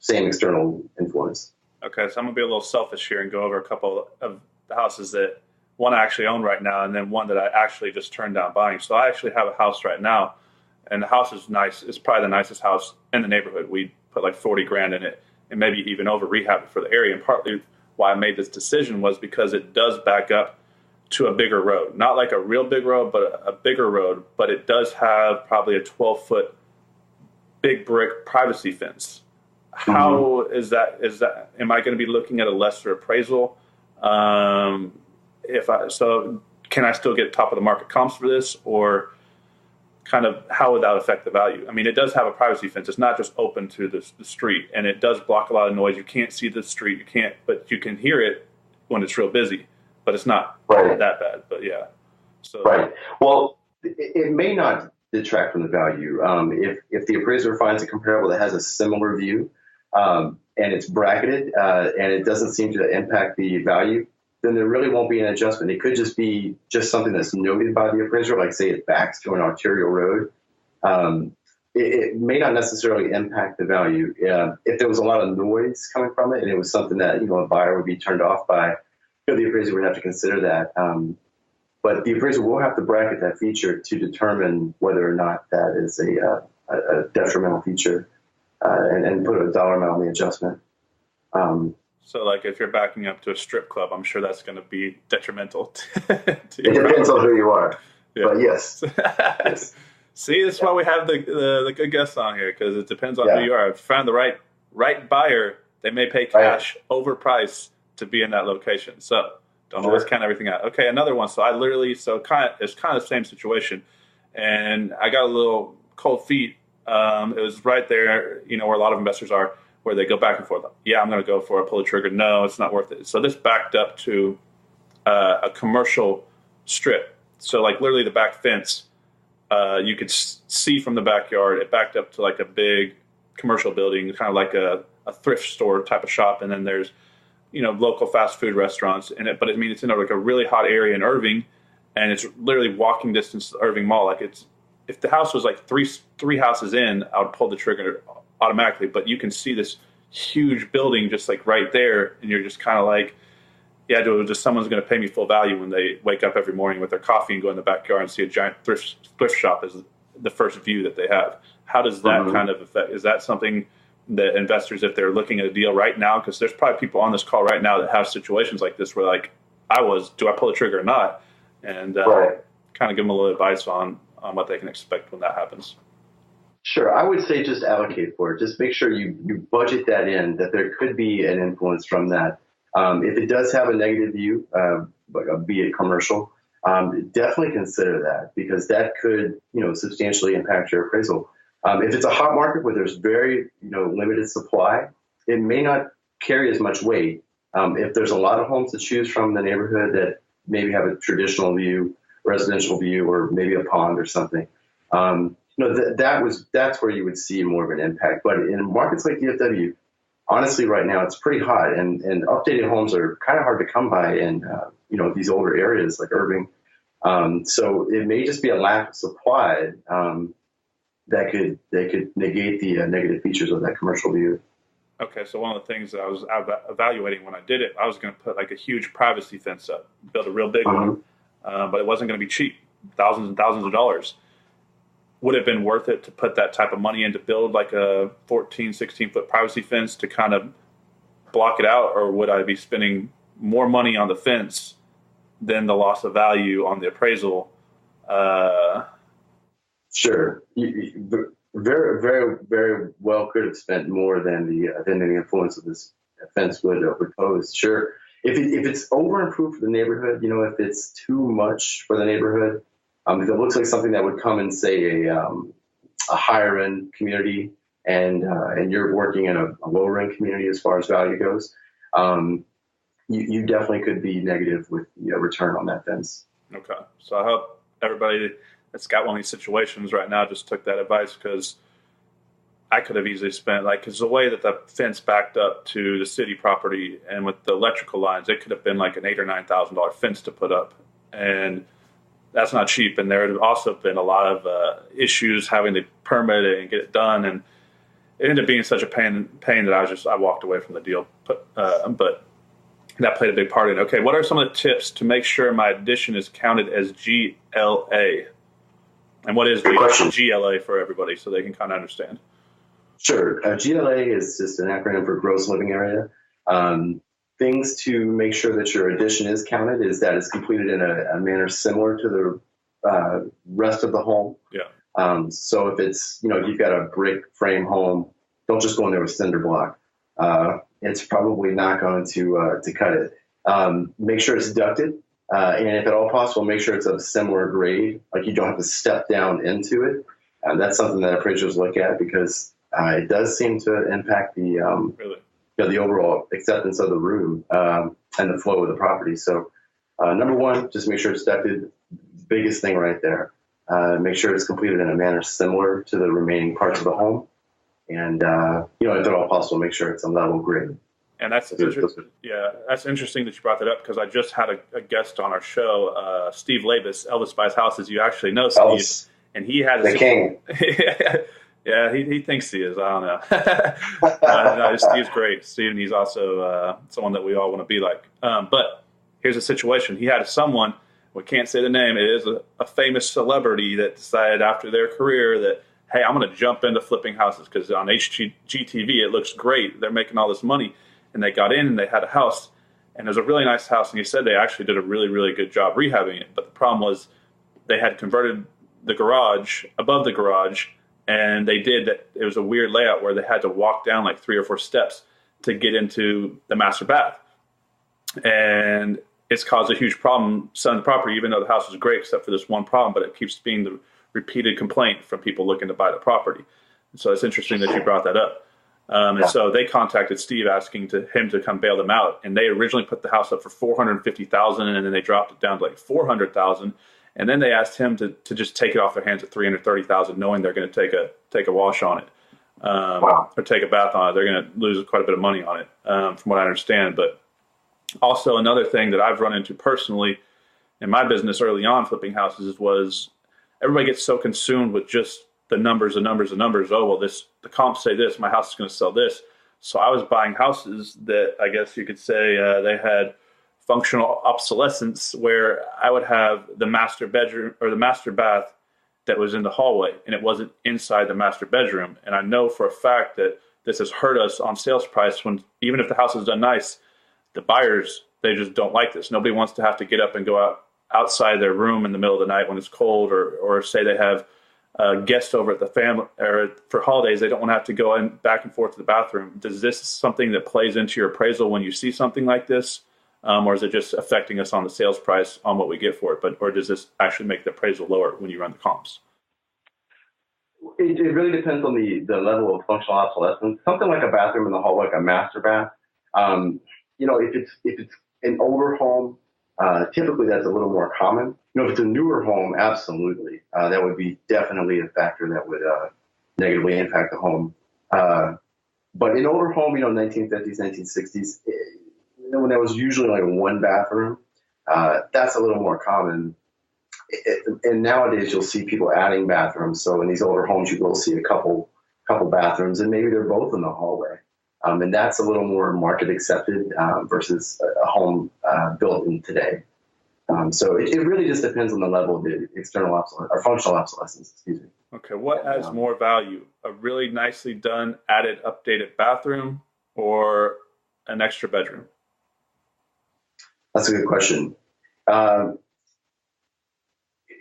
same external influence. Okay, so I'm going to be a little selfish here and go over a couple of the houses that one I actually own right now and then one that I actually just turned down buying. So I actually have a house right now, and the house is nice. It's probably the nicest house in the neighborhood. We put like 40 grand in it and maybe even over rehab it for the area. And partly why I made this decision was because it does back up to a bigger road. Not like a real big road, but a bigger road. But it does have probably a 12-foot big brick privacy fence. How is that? Am I going to be looking at a lesser appraisal? Can I still get top of the market comps for this, or kind of how would that affect the value? I mean, it does have a privacy fence. It's not just open to the street, and it does block a lot of noise. You can't see the street. But you can hear it when it's real busy. But it's not that bad. But yeah. So right. Well, it may not detract from the value. If the appraiser finds a comparable that has a similar view, and it's bracketed, and it doesn't seem to impact the value, then there really won't be an adjustment. It could just be something that's noted by the appraiser, like say it backs to an arterial road. It may not necessarily impact the value. If there was a lot of noise coming from it and it was something that a buyer would be turned off by, the appraiser would have to consider that. But the appraiser will have to bracket that feature to determine whether or not that is a detrimental feature. And put a dollar amount on the adjustment. So, like, if you're backing up to a strip club, I'm sure that's going to be detrimental to it depends on who you are. Yeah. But yes. Yes. See, that's why we have the good guests on here, because it depends on who you are. If you find the right buyer, they may pay cash over price to be in that location. So don't always count everything out. Okay, another one. So it's kind of the same situation, and I got a little cold feet. It was right there, where a lot of investors are, where they go back and forth. Yeah, I'm going to go for it, pull the trigger. No, it's not worth it. So this backed up to a commercial strip. So like literally the back fence, you could see from the backyard. It backed up to like a big commercial building, kind of like a thrift store type of shop. And then there's, local fast food restaurants in it. But it's in like a really hot area in Irving, and it's literally walking distance to Irving Mall. Like if the house was like three houses in, I would pull the trigger automatically. But you can see this huge building just like right there, and you're just kind of like, yeah, just someone's going to pay me full value when they wake up every morning with their coffee and go in the backyard and see a giant thrift shop as the first view that they have. How does that kind of affect? Is that something that investors, if they're looking at a deal right now, because there's probably people on this call right now that have situations like this where like do I pull the trigger or not? And kind of give them a little advice on what they can expect when that happens. Sure. I would say just allocate for it. Just make sure you budget that in, that there could be an influence from that. If it does have a negative view, be it commercial, definitely consider that, because that could, substantially impact your appraisal. If it's a hot market where there's very, limited supply, it may not carry as much weight. If there's a lot of homes to choose from in the neighborhood that maybe have a traditional view, residential view, or maybe a pond or something, that's where you would see more of an impact. But in markets like DFW, honestly, right now it's pretty hot, and updated homes are kind of hard to come by in these older areas like Irving. So it may just be a lack of supply that could negate the negative features of that commercial view. Okay, so one of the things that I was evaluating when I did it, I was going to put like a huge privacy fence up, build a real big one, but it wasn't going to be cheap, thousands and thousands of dollars. Would it have been worth it to put that type of money in to build like a 14, 16-foot privacy fence to kind of block it out, or would I be spending more money on the fence than the loss of value on the appraisal? Sure. Very, very, very well could have spent more than the influence of this offense would pose. Sure. If it's over improved for the neighborhood, if it's too much for the neighborhood, if it looks like something that would come in, say, a higher end community, and you're working in a lower end community as far as value goes, you definitely could be negative with the return on that fence. Okay. So I hope everybody that's got one of these situations right now just took that advice, because I could have easily spent, because the way that the fence backed up to the city property and with the electrical lines, it could have been like an $8,000 or $9,000 fence to put up, and that's not cheap. And there had also been a lot of issues having to permit it and get it done, and it ended up being such a pain that I walked away from the deal. But that played a big part in it. Okay, what are some of the tips to make sure my addition is counted as GLA? And what is GLA for everybody, so they can kind of understand? Sure. GLA is just an acronym for gross living area. Things to make sure that your addition is counted is that it's completed in a manner similar to the rest of the home. Yeah. So if it's, if you've got a brick frame home, don't just go in there with cinder block. It's probably not going to cut it. Make sure it's ducted. And if at all possible, make sure it's of a similar grade, like you don't have to step down into it. That's something that appraisers look at, because it does seem to impact the the overall acceptance of the room and the flow of the property. So number one, just make sure it's ducted. Biggest thing right there. Make sure it's completed in a manner similar to the remaining parts of the home. And, if at all possible, make sure it's a level grade. And that's interesting. Yeah, that's interesting that you brought that up, because I just had a guest on our show, Steve Labus, Elvis Buys Houses. You actually know Steve, Elvis, and he has the king. Yeah, he thinks he is. I don't know. No, Steve's great. Steve, and he's also someone that we all want to be like. But here's a situation: he had someone, we can't say the name. It is a famous celebrity that decided after their career that, hey, I'm going to jump into flipping houses, because on HGTV it looks great. They're making all this money. And they got in and they had a house, and it was a really nice house. And he said they actually did a really, really good job rehabbing it. But the problem was they had converted the garage above the garage, and they did that. It was a weird layout where they had to walk down like 3 or 4 steps to get into the master bath. And it's caused a huge problem selling the property, even though the house was great, except for this one problem. But it keeps being the repeated complaint from people looking to buy the property. And so it's interesting that you brought that up. And so they contacted Steve asking him to come bail them out. And they originally put the house up for $450,000, and then they dropped it down to like $400,000. And then they asked him to just take it off their hands at $330,000, knowing they're going to take a wash on it, or take a bath on it. They're going to lose quite a bit of money on it, from what I understand. But also another thing that I've run into personally in my business early on flipping houses was everybody gets so consumed with just the numbers. Oh, well, the comps say this, my house is going to sell this. So I was buying houses that I guess you could say they had functional obsolescence, where I would have the master bedroom or the master bath that was in the hallway, and it wasn't inside the master bedroom. And I know for a fact that this has hurt us on sales price, when even if the house is done nice, the buyers, they just don't like this. Nobody wants to have to get up and go outside their room in the middle of the night when it's cold, or say they have guests over at the family or for holidays, they don't want to have to go back and forth to the bathroom. Does this something that plays into your appraisal when you see something like this, or is it just affecting us on the sales price on what we get for it? Or does this actually make the appraisal lower when you run the comps? It really depends on the level of functional obsolescence. Something like a bathroom in the hall, like a master bath. If it's an older home, typically that's a little more common. If it's a newer home, absolutely. That would be definitely a factor that would negatively impact the home. But in older home, 1950s, 1960s, when there was usually like one bathroom, that's a little more common. And nowadays you'll see people adding bathrooms. So in these older homes, you will see a couple bathrooms, and maybe they're both in the hallway. And that's a little more market accepted versus a home built in today. So it really just depends on the level of the external obsolescence or functional obsolescence. Excuse me. Okay, what adds more value? A really nicely done, added, updated bathroom, or an extra bedroom? That's a good question.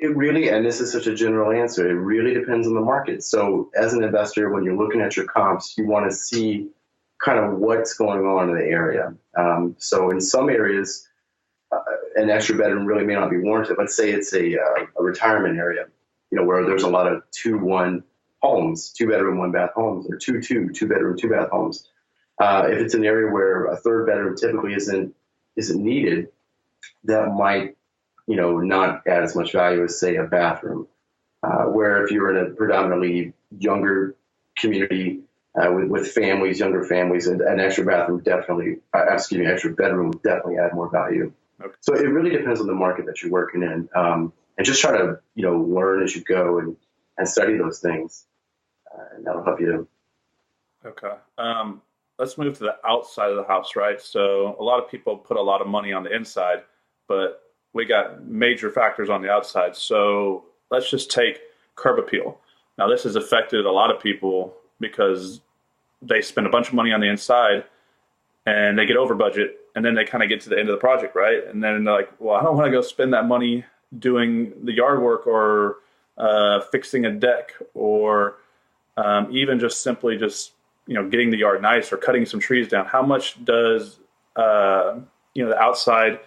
It really, and this is such a general answer, it really depends on the market. So as an investor, when you're looking at your comps, you want to see kind of what's going on in the area. So in some areas, an extra bedroom really may not be warranted. Let's say it's a retirement area, where there's a lot of 2-1 homes, 2-bedroom, 1-bath homes, or 2-bedroom, 2-bath homes. If it's an area where a third bedroom typically isn't needed, that might not add as much value as, say, a bathroom. Where if you're in a predominantly younger community with families, younger families, and an extra bathroom extra bedroom would definitely add more value. Okay. So it really depends on the market that you're working in, and just try to learn as you go and study those things, and that'll help you. Okay. Let's move to the outside of the house, right? So a lot of people put a lot of money on the inside, but we got major factors on the outside. So let's just take curb appeal. Now, this has affected a lot of people because they spend a bunch of money on the inside and they get over budget, and then they kind of get to the end of the project, right? And then they're like, well, I don't want to go spend that money doing the yard work or fixing a deck or even just simply getting the yard nice or cutting some trees down. How much does the outside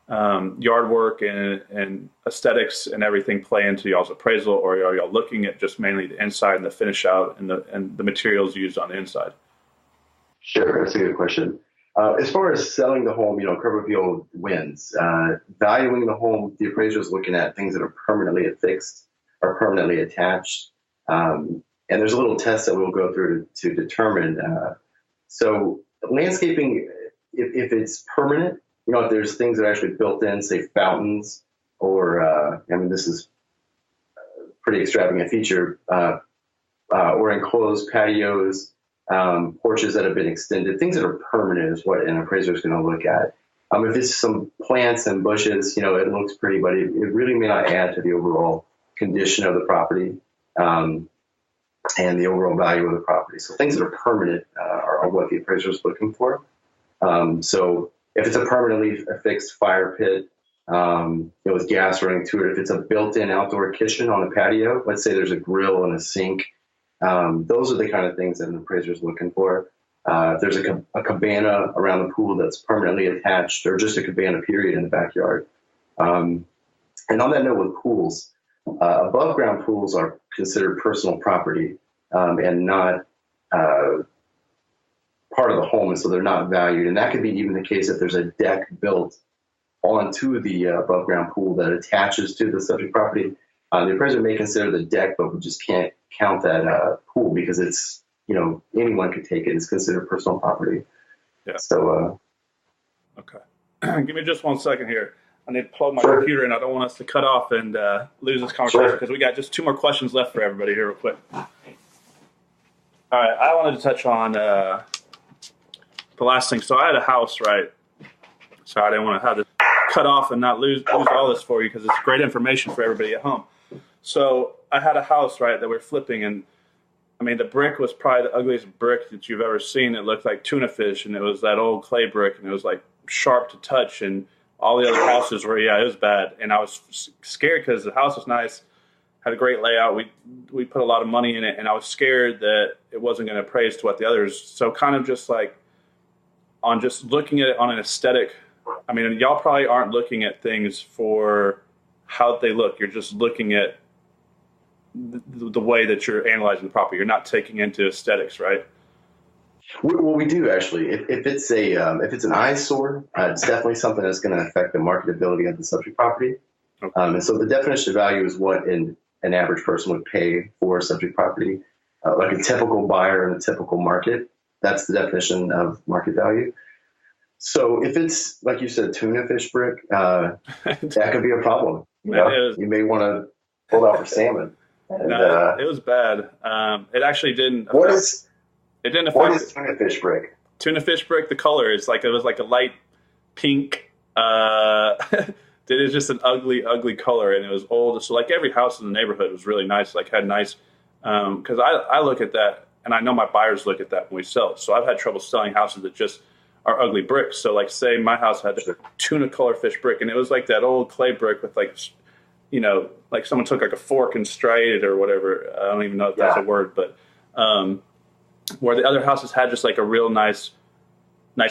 yard work and aesthetics and everything play into y'all's appraisal, or are y'all looking at just mainly the inside and the finish out and the materials used on the inside? Sure, that's a good question. As far as selling the home, curb appeal wins. Valuing the home, the appraiser is looking at things that are permanently affixed or permanently attached. And there's a little test that we'll go through to determine. So landscaping, if it's permanent, if there's things that are actually built in, say fountains, or this is a pretty extravagant feature, or enclosed patios, porches that have been extended, things that are permanent is what an appraiser is going to look at. If it's some plants and bushes, it looks pretty, but it really may not add to the overall condition of the property and the overall value of the property. So things that are permanent are what the appraiser is looking for. So if it's a permanently affixed fire pit, with gas running to it, if it's a built-in outdoor kitchen on a patio, let's say there's a grill and a sink, those are the kind of things that an appraiser is looking for. If there's a cabana around the pool that's permanently attached, or just a cabana period in the backyard. And on that note with pools, above ground pools are considered personal property and not part of the home, and so they're not valued. And that could be even the case if there's a deck built onto the above ground pool that attaches to the subject property. The appraiser may consider the deck, but we just can't count that pool because it's, anyone could take it. It's considered personal property. Yeah. So, okay. Give me just 1 second here. I need to plug my computer in. I don't want us to cut off and lose this conversation because we got just 2 more questions left for everybody here real quick. All right. I wanted to touch on the last thing. So I had a house, right? So I didn't want to have to cut off and not lose all this for you because it's great information for everybody at home. So I had a house, right, that we're flipping, and the brick was probably the ugliest brick that you've ever seen. It looked like tuna fish, and it was that old clay brick, and it was like sharp to touch, and all the other houses were, it was bad. And I was scared because the house was nice, had a great layout. We put a lot of money in it, and I was scared that it wasn't going to appraise to what the others. So kind of just like on just looking at it on an aesthetic, y'all probably aren't looking at things for how they look. You're just looking at the way that you're analyzing the property. You're not taking into aesthetics, right? Well, we do actually. If it's an eyesore, it's definitely something that's going to affect the marketability of the subject property. Okay. And so the definition of value is what an average person would pay for a subject property, like a typical buyer in a typical market. That's the definition of market value. So if it's, like you said, tuna fish brick, that could be a problem. You may want to pull out for salmon. And, no, it was bad. It actually didn't. What is tuna fish brick? Tuna fish brick. The color is like, it was like a light pink. It is just an ugly, ugly color, and it was old. So like every house in the neighborhood was really nice. Like had nice, because I look at that, and I know my buyers look at that when we sell it. So I've had trouble selling houses that just are ugly bricks. So like say my house had tuna color fish brick, and it was like that old clay brick with like, like someone took like a fork and striated it or whatever. I don't even know if that's a word, but where the other houses had just like a real nice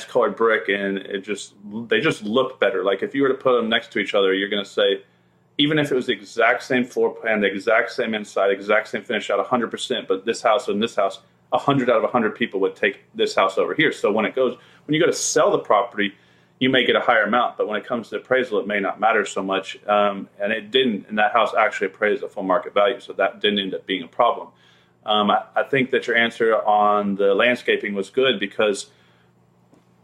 colored brick, and they just looked better. Like if you were to put them next to each other, you're going to say, even if it was the exact same floor plan, the exact same inside, exact same finish out 100%, but this house and this house, 100 out of 100 people would take this house over here. So when you go to sell the property, you may get a higher amount, but when it comes to appraisal, it may not matter so much. And it didn't, and that house actually appraised at full market value. So that didn't end up being a problem. I think that your answer on the landscaping was good, because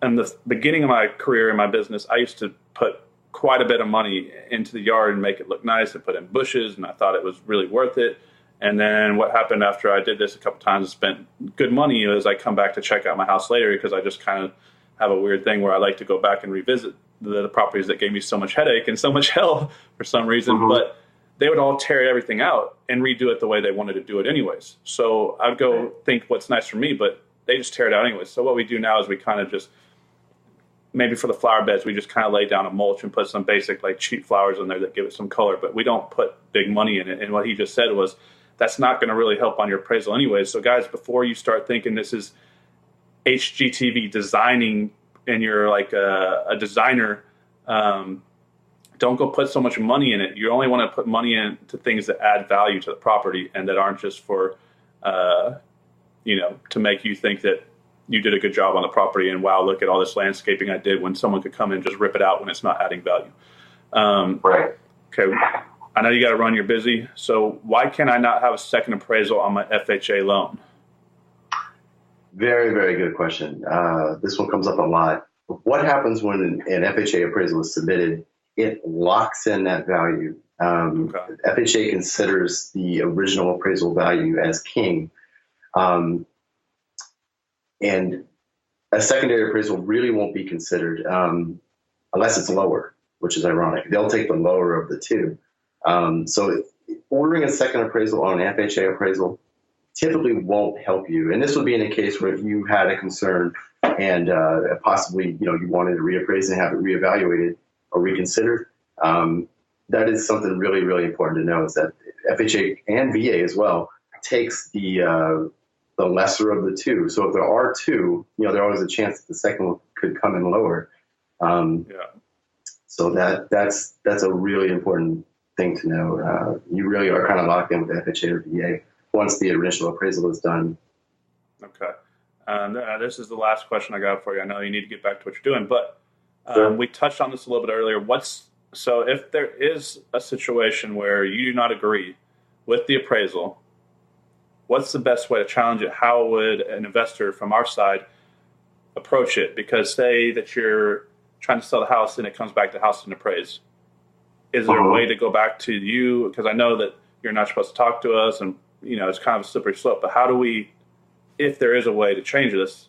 in the beginning of my career in my business, I used to put quite a bit of money into the yard and make it look nice and put in bushes, and I thought it was really worth it. And then what happened after I did this a couple times and spent good money is I come back to check out my house later, because I just kind of have a weird thing where I like to go back and revisit the properties that gave me so much headache and so much hell for some reason. Mm-hmm. But they would all tear everything out and redo it the way they wanted to do it anyways. So I'd go think what's nice for me, but they just tear it out anyways. So what we do now is we kind of just, maybe for the flower beds, we just kind of lay down a mulch and put some basic like cheap flowers in there that give it some color, but we don't put big money in it. And what he just said was, that's not going to really help on your appraisal anyways. So guys, before you start thinking this is HGTV designing and you're like a designer, don't go put so much money in it. You only want to put money into things that add value to the property and that aren't just for, to make you think that you did a good job on the property and wow, look at all this landscaping I did, when someone could come in and just rip it out when it's not adding value. Right. Okay. I know you got to run, you're busy. So why can I not have a second appraisal on my FHA loan? Very, very good question. This one comes up a lot. What happens when an FHA appraisal is submitted? It locks in that value. FHA considers the original appraisal value as king. And a secondary appraisal really won't be considered unless it's lower, which is ironic. They'll take the lower of the two. So ordering a second appraisal on an FHA appraisal typically won't help you. And this would be in a case where if you had a concern and possibly you wanted to reappraise and have it reevaluated or reconsidered. That is something really, really important to know, is that FHA and VA as well takes the lesser of the two. So if there are two, there's always a chance that the second one could come in lower. So that's a really important thing to know. You really are kind of locked in with FHA or VA once the initial appraisal is done. Okay. This is the last question I got for you. I know you need to get back to what you're doing, but Sure. We touched on this a little bit earlier. So if there is a situation where you do not agree with the appraisal, what's the best way to challenge it? How would an investor from our side approach it? Because say that you're trying to sell the house and it comes back to house and appraise. Is there a way to go back to you? Because I know that you're not supposed to talk to us, and it's kind of a slippery slope. But how do we, if there is a way to change this,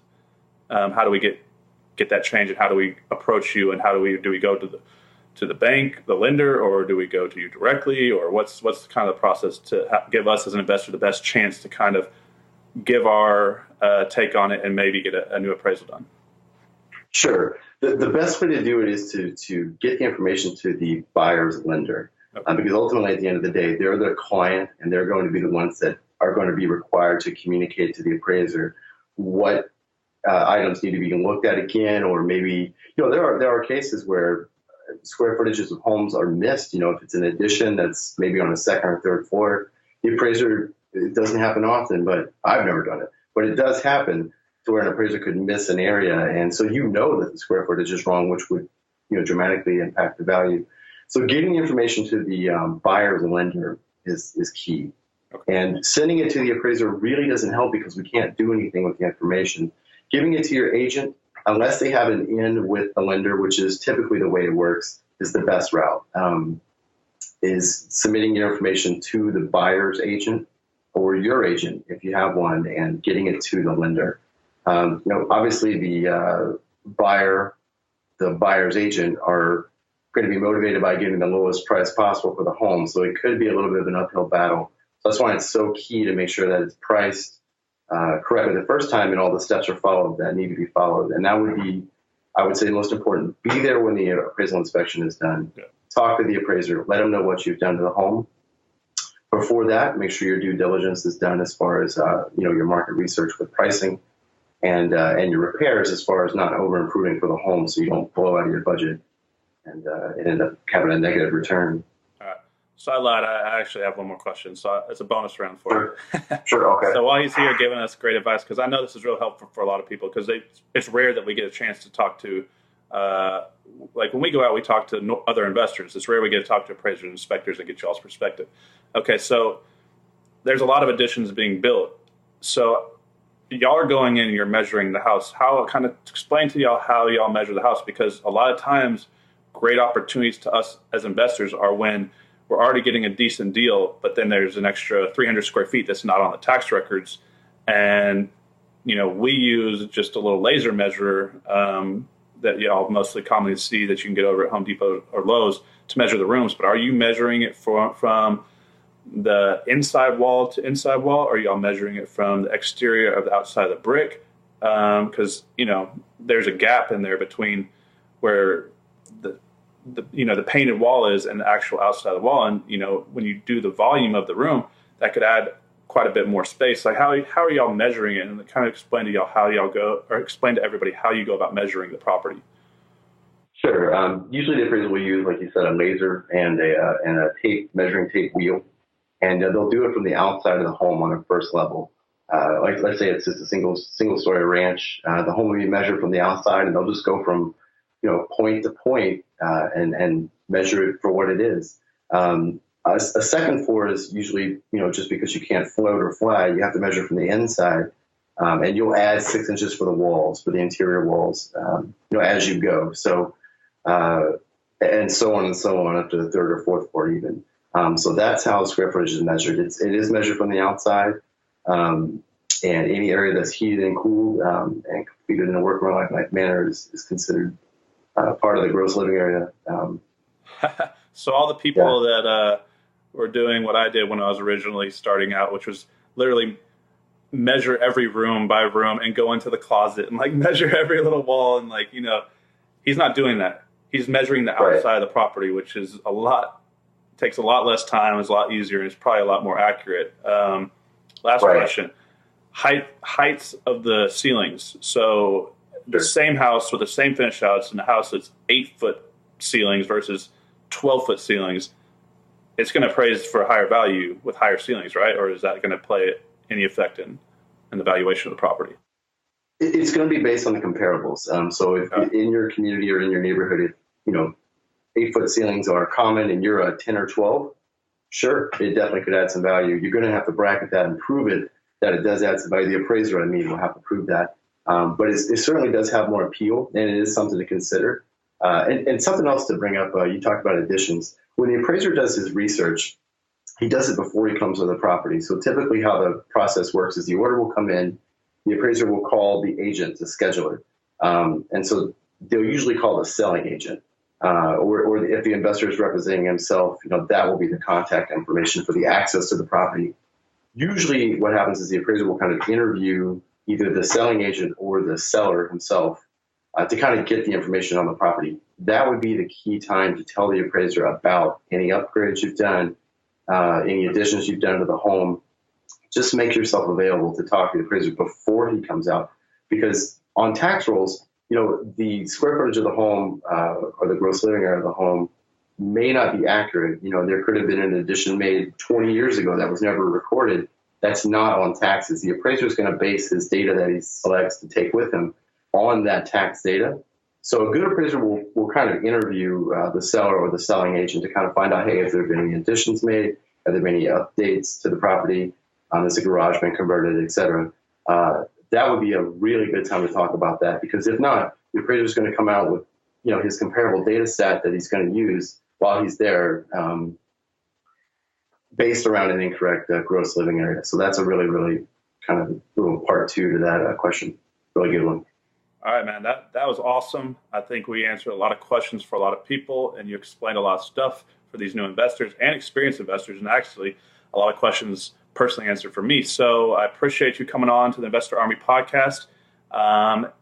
how do we get that change, and how do we approach you, and how do we go to the bank, the lender, or do we go to you directly, or what's kind of the process to give us as an investor the best chance to kind of give our take on it and maybe get a new appraisal done? Sure. The best way to do it is to get the information to the buyer's lender, because ultimately at the end of the day, they're the client, and they're going to be the ones that are going to be required to communicate to the appraiser what items need to be looked at again, or maybe there are cases where square footages of homes are missed. If it's an addition that's maybe on a second or third floor, the appraiser, it doesn't happen often, but I've never done it, but it does happen to where an appraiser could miss an area, and so that the square footage is wrong, which would dramatically impact the value. So getting the information to the buyer or the lender is key. Okay. And sending it to the appraiser really doesn't help, because we can't do anything with the information. giving it to your agent, unless they have an in with the lender, which is typically the way it works, is the best route. Is submitting your information to the buyer's agent or your agent, if you have one, and getting it to the lender. Obviously the buyer's agent are going to be motivated by getting the lowest price possible for the home. So it could be a little bit of an uphill battle. So that's why it's so key to make sure that it's priced correctly the first time and all the steps are followed that need to be followed. And that would be, I would say, the most important. Be there when the appraisal inspection is done. Yeah. Talk to the appraiser. Let them know what you've done to the home. Before that, make sure your due diligence is done as far as your market research with pricing and your repairs as far as not over improving for the home so you don't blow out of your budget and end up having a negative return. All right. So I lied. I actually have one more question. So it's a bonus round for you. Sure. Okay. So while he's here giving us great advice, because I know this is real helpful for a lot of people, because it's rare that we get a chance to talk to, like when we go out, we talk to other investors. It's rare we get to talk to appraisers and inspectors and get y'all's perspective. Okay, so there's a lot of additions being built. So y'all are going in and you're measuring the house. Explain to y'all how y'all measure the house, because a lot of times great opportunities to us as investors are when we're already getting a decent deal, but then there's an extra 300 square feet that's not on the tax records. And, we use just a little laser measurer that y'all mostly commonly see that you can get over at Home Depot or Lowe's to measure the rooms. But are you measuring it from the inside wall to inside wall, or are y'all measuring it from the exterior of the outside of the brick? Because, there's a gap in there between where the painted wall is and the actual outside of the wall. And, when you do the volume of the room, that could add quite a bit more space. Like how are y'all measuring it? And kind of explain to y'all how y'all go, or explain to everybody how you go about measuring the property. Sure. Usually the appraiser will use, like you said, a laser and a measuring tape wheel. And they'll do it from the outside of the home on a first level. Like let's say it's just a single story ranch. The home will be measured from the outside, and they'll just go from point to point and measure it for what it is. A second floor is usually just because you can't float or fly, you have to measure from the inside, and you'll add 6 inches for the walls, for the interior walls, as you go. So and so on up to the third or fourth floor even. So that's how square footage is measured. It is measured from the outside, and any area that's heated and cooled and configured in a workmanlike manner is considered part of the gross living area. So all the people that were doing what I did when I was originally starting out, which was literally measure every room by room and go into the closet and measure every little wall, and he's not doing that. He's measuring the outside of the property, which is takes a lot less time, is a lot easier, and is probably a lot more accurate. Last question. Heights of the ceilings. So the same house with the same finish outs in a house that's 8-foot ceilings versus 12-foot ceilings, it's going to appraise for a higher value with higher ceilings, right? Or is that going to play any effect in the valuation of the property? It's going to be based on the comparables. So if in your community or in your neighborhood, if 8-foot ceilings are common and you're a 10 or 12, sure, it definitely could add some value. You're going to have to bracket that and prove it that it does add some value. The appraiser, will have to prove that. But it certainly does have more appeal, and it is something to consider. And something else to bring up, you talked about additions. When the appraiser does his research, he does it before he comes to the property. So typically how the process works is the order will come in, the appraiser will call the agent to schedule it. And so they'll usually call the selling agent. Or if the investor is representing himself, that will be the contact information for the access to the property. Usually what happens is the appraiser will kind of interview either the selling agent or the seller himself to kind of get the information on the property. That would be the key time to tell the appraiser about any upgrades you've done, any additions you've done to the home. Just make yourself available to talk to the appraiser before he comes out, because on tax rolls, the square footage of the home or the gross living area of the home may not be accurate. There could have been an addition made 20 years ago that was never recorded. That's not on taxes. The appraiser is going to base his data that he selects to take with him on that tax data. So a good appraiser will kind of interview the seller or the selling agent to kind of find out, hey, have there been any additions made? Have there been any updates to the property? Has the garage been converted, et cetera? that would be a really good time to talk about that, because if not, the appraiser is going to come out with, his comparable data set that he's going to use while he's there, based around an incorrect gross living area. So that's a really, really kind of little part two to that question. Really good one. All right, man, that was awesome. I think we answered a lot of questions for a lot of people, and you explained a lot of stuff for these new investors and experienced investors, and actually a lot of questions personally answered for me. So I appreciate you coming on to the Investor Army podcast.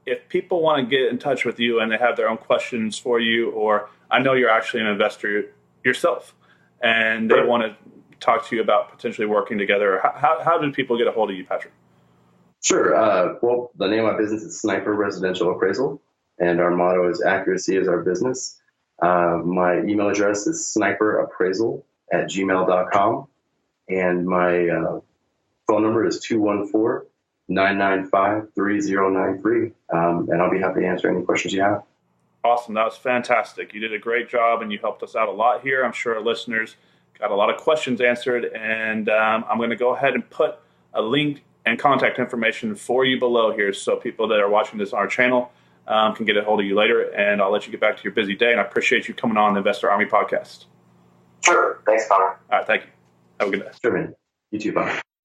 If people want to get in touch with you and they have their own questions for you, or I know you're actually an investor yourself and they want to talk to you about potentially working together, how do people get a hold of you, Patrick? Sure. Well, the name of my business is Snipper Residential Appraisal, and our motto is accuracy is our business. My email address is snipperappraisal@gmail.com, and my phone number is 214-995-3093, and I'll be happy to answer any questions you have. Awesome. That was fantastic. You did a great job, and you helped us out a lot here. I'm sure our listeners got a lot of questions answered, and I'm going to go ahead and put a link and contact information for you below here, so people that are watching this on our channel can get a hold of you later, and I'll let you get back to your busy day, and I appreciate you coming on the Investor Army podcast. Sure. Thanks, Connor. All right. Thank you. Have a good day. Sure, man. You too, bye.